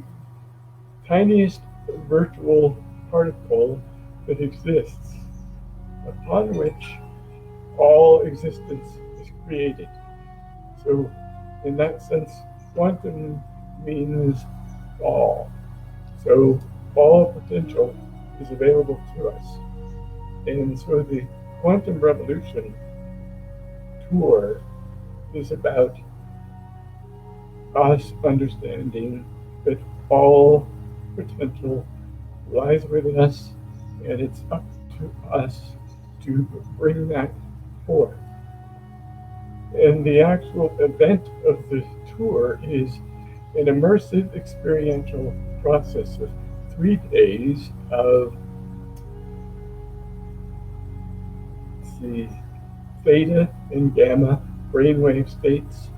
tiniest virtual particle that exists, upon which all existence is created. So in that sense, quantum means all. So all potential is available to us. And so the Quantum Revolution Tour is about us understanding that all potential lies within us, and it's up to us to bring that forth. And the actual event of the tour is an immersive experiential process of 3 days of theta and gamma brainwave states,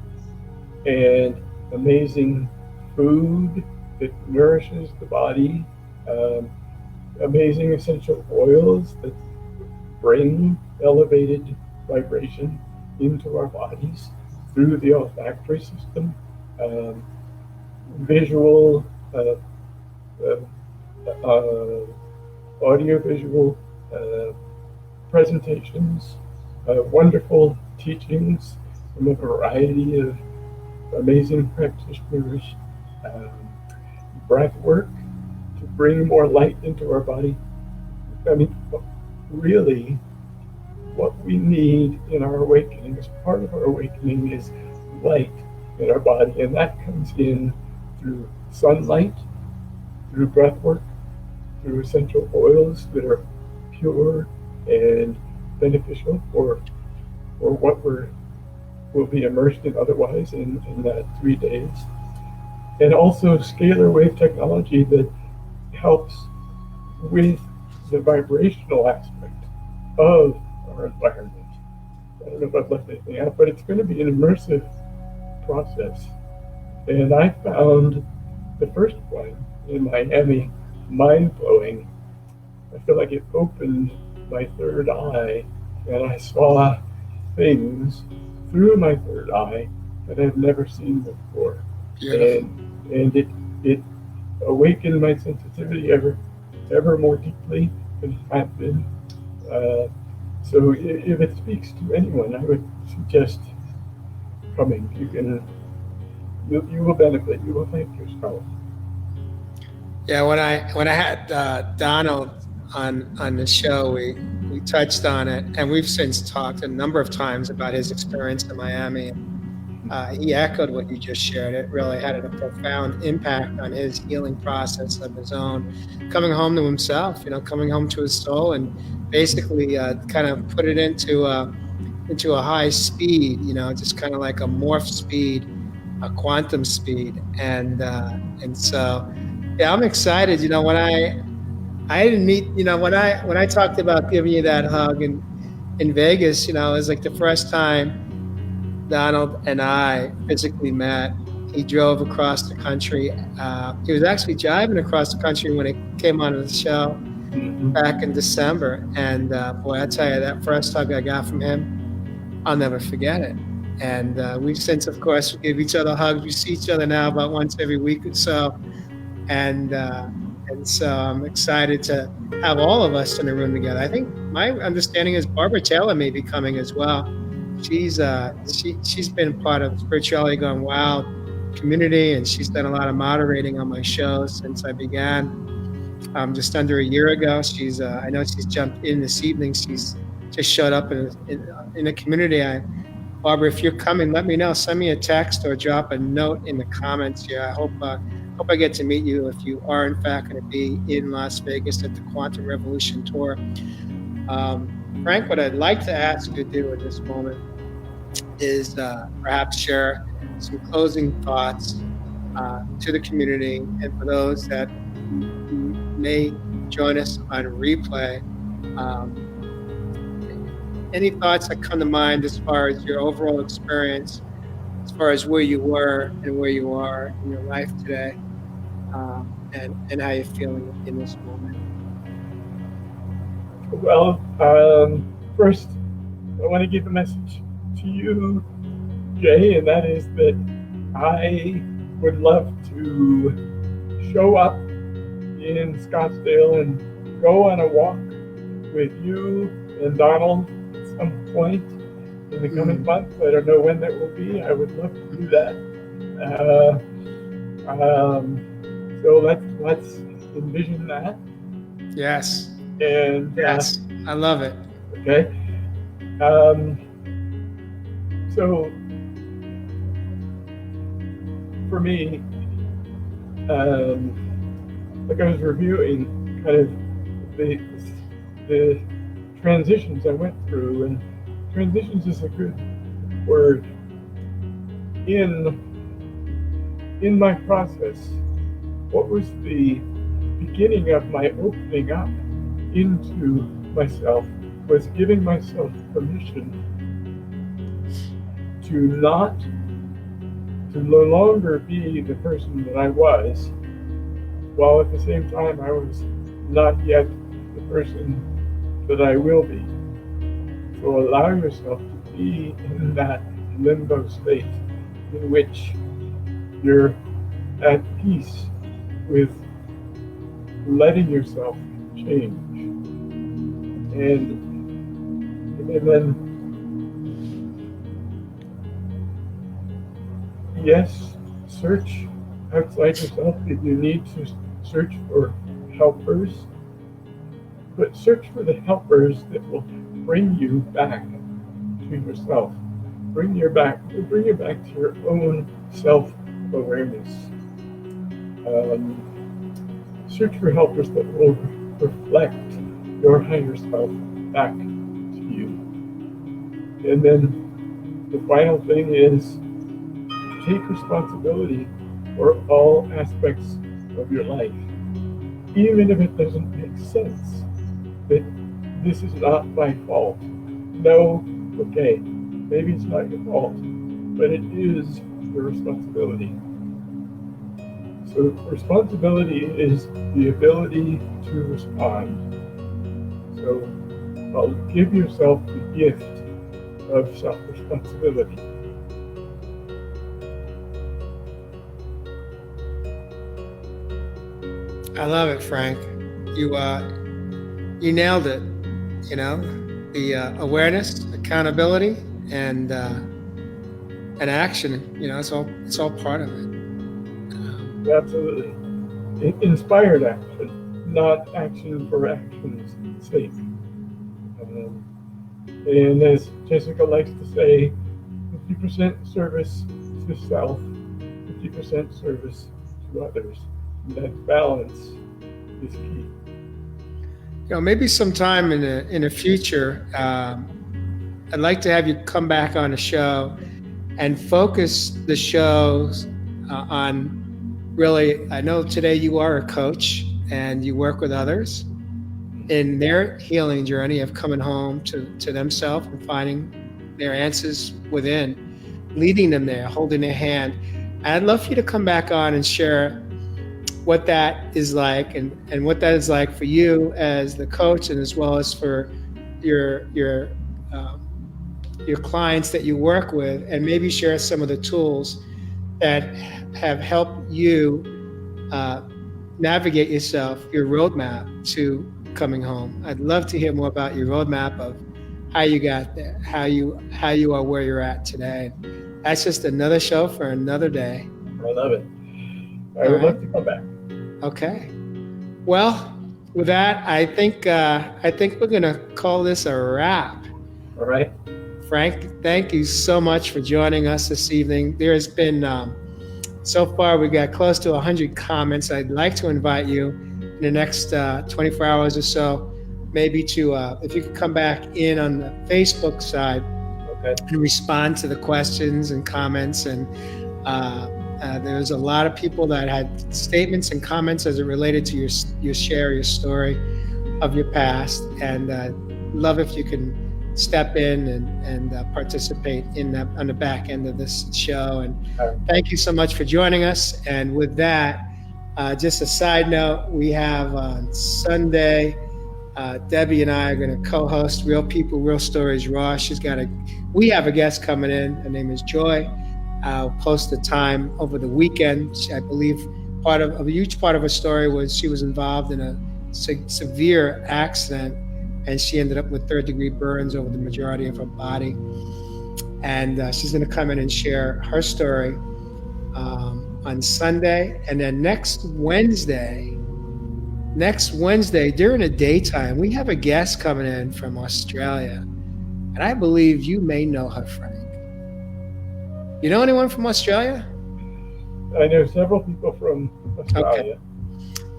and amazing food that nourishes the body, amazing essential oils that bring elevated vibration into our bodies through the olfactory system, visual, audio-visual presentations, wonderful teachings from a variety of amazing practitioners, breath work to bring more light into our body. I mean, really, what we need in our awakening, as part of our awakening, is light in our body, and that comes in through sunlight, through breath work, through essential oils that are pure and beneficial for what will be immersed in otherwise in that 3 days. And also scalar wave technology that helps with the vibrational aspect of our environment. I don't know if I've left anything out, but it's going to be an immersive process. And I found the first one in Miami mind-blowing. I feel like it opened my third eye, and I saw things through my third eye that I've never seen before. And it awakened my sensitivity ever more deeply than it had been. So if it speaks to anyone, I would suggest coming. You will benefit. You will thank yourself. Yeah, when I had Donald on the show, we touched on it, and we've since talked a number of times about his experience in Miami. He echoed what you just shared. It really had a profound impact on his healing process of his own, coming home to himself, coming home to his soul, and basically kind of put it into a high speed, just kind of like a morph speed, a quantum speed, and so yeah, I'm excited. When I didn't meet, when I talked about giving you that hug in Vegas, it was like the first time Donald and I physically met. He drove across the country. He was actually driving across the country when it came onto the show. back in December. And boy, I tell you, that first hug I got from him, I'll never forget it. And we've since, of course, give each other hugs. We see each other now about once every week or so. And so I'm excited to have all of us in the room together. I think my understanding is Barbara Taylor may be coming as well. She's been part of Spirituality Gone Wild community, and she's done a lot of moderating on my shows since I began just under a year ago. I know she's jumped in this evening. She's just showed up in a community. Barbara, if you're coming, let me know. Send me a text or drop a note in the comments here. I hope I get to meet you if you are in fact going to be in Las Vegas at the Quantum Revolution Tour. Frank, what I'd like to ask you to do at this moment is perhaps share some closing thoughts to the community and for those that may join us on replay. Any thoughts that come to mind as far as your overall experience, as far as where you were and where you are in your life today, and how you're feeling in this moment? Well, first, I want to give a message to you, Jay, and that is that I would love to show up in Scottsdale and go on a walk with you and Donald at some point in the coming months. I don't know when that will be. I would love to do that. So let's envision that. Yes. And yes, I love it. Okay. So for me, like I was reviewing kind of the transitions I went through, and transitions is a good word. In my process, what was the beginning of my opening up into myself was giving myself permission to no longer be the person that I was, while at the same time I was not yet the person that I will be. So allow yourself to be in that limbo state in which you're at peace with letting yourself change. And then, yes, search outside yourself if you need to search for helpers, but search for the helpers that will bring you back to yourself. Bring you back to your own self-awareness. Search for helpers that will reflect your higher self back to you. And then the final thing is take responsibility for all aspects of your life, even if it doesn't make sense. That this is not my fault. No, okay, maybe it's not your fault, but it is your responsibility. So responsibility is the ability to respond. So I'll give yourself the gift of self-responsibility. I love it, Frank. You nailed it. You know, the awareness, accountability, and action. You know, it's all part of it. Absolutely. Inspired action, not action for action's sake. And as Jessica likes to say, 50% service to self, 50% service to others. And that balance is key. You know, maybe sometime in the future, I'd like to have you come back on a show and focus the shows on really, I know today you are a coach and you work with others in their healing journey of coming home to themselves and finding their answers within, leading them there, holding their hand. And I'd love for you to come back on and share what that is like and what that is like for you as the coach, and as well as for your clients that you work with, and maybe share some of the tools that have helped you navigate your roadmap to coming home. I'd love to hear more about your roadmap of how you got there, how you are where you're at today. That's just another show for another day. I love it. I would love to come back. Okay. Well, with that, I think we're gonna call this a wrap. All right. Frank, thank you so much for joining us this evening. There has been, so far, we got close to 100 comments. I'd like to invite you in the next 24 hours or so, maybe to, if you could come back in on the Facebook side, okay, and respond to the questions and comments. And there's a lot of people that had statements and comments as it related to your story of your past. And love if you can step in and participate in that on the back end of this show. And thank you so much for joining us. And with that, just a side note, we have on Sunday, Debbie and I are going to co-host Real People, Real Stories Raw. We have a guest coming in. Her name is Joy. I'll post the time over the weekend. I believe a huge part of her story was she was involved in a severe accident, and she ended up with third-degree burns over the majority of her body. And she's going to come in and share her story on Sunday. And then next Wednesday, during the daytime, we have a guest coming in from Australia. And I believe you may know her, Frank. You know anyone from Australia? I know several people from Australia. Okay.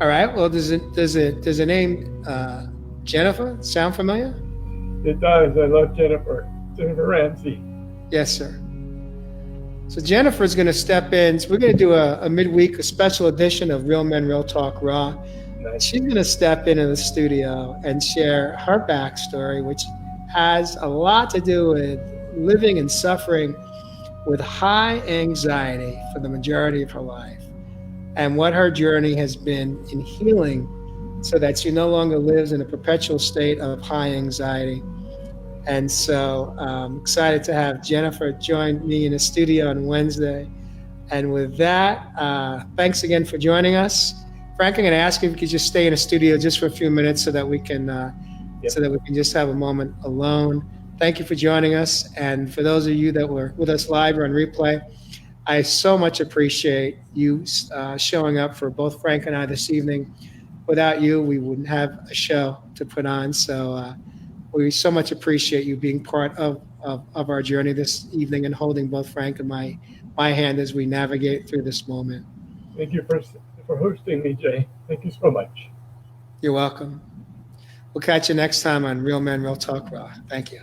All right. Well, does a name Jennifer sound familiar? It does. I love Jennifer. Jennifer Ramsey. Yes, sir. So Jennifer's going to step in. So we're going to do a midweek, a special edition of Real Men, Real Talk Raw. Nice. She's going to step into the studio and share her backstory, which has a lot to do with living and suffering with high anxiety for the majority of her life, and what her journey has been in healing so that she no longer lives in a perpetual state of high anxiety. And so I'm excited to have Jennifer join me in the studio on Wednesday. And with that, thanks again for joining us. Frank, I'm going to ask you if you could just stay in the studio just for a few minutes so that we can just have a moment alone. Thank you for joining us. And for those of you that were with us live or on replay, I so much appreciate you showing up for both Frank and I this evening. Without you, we wouldn't have a show to put on. So we so much appreciate you being part of our journey this evening and holding both Frank and my hand as we navigate through this moment. Thank you for hosting me, Jay. Thank you so much. You're welcome. We'll catch you next time on Real Men, Real Talk Raw. Thank you.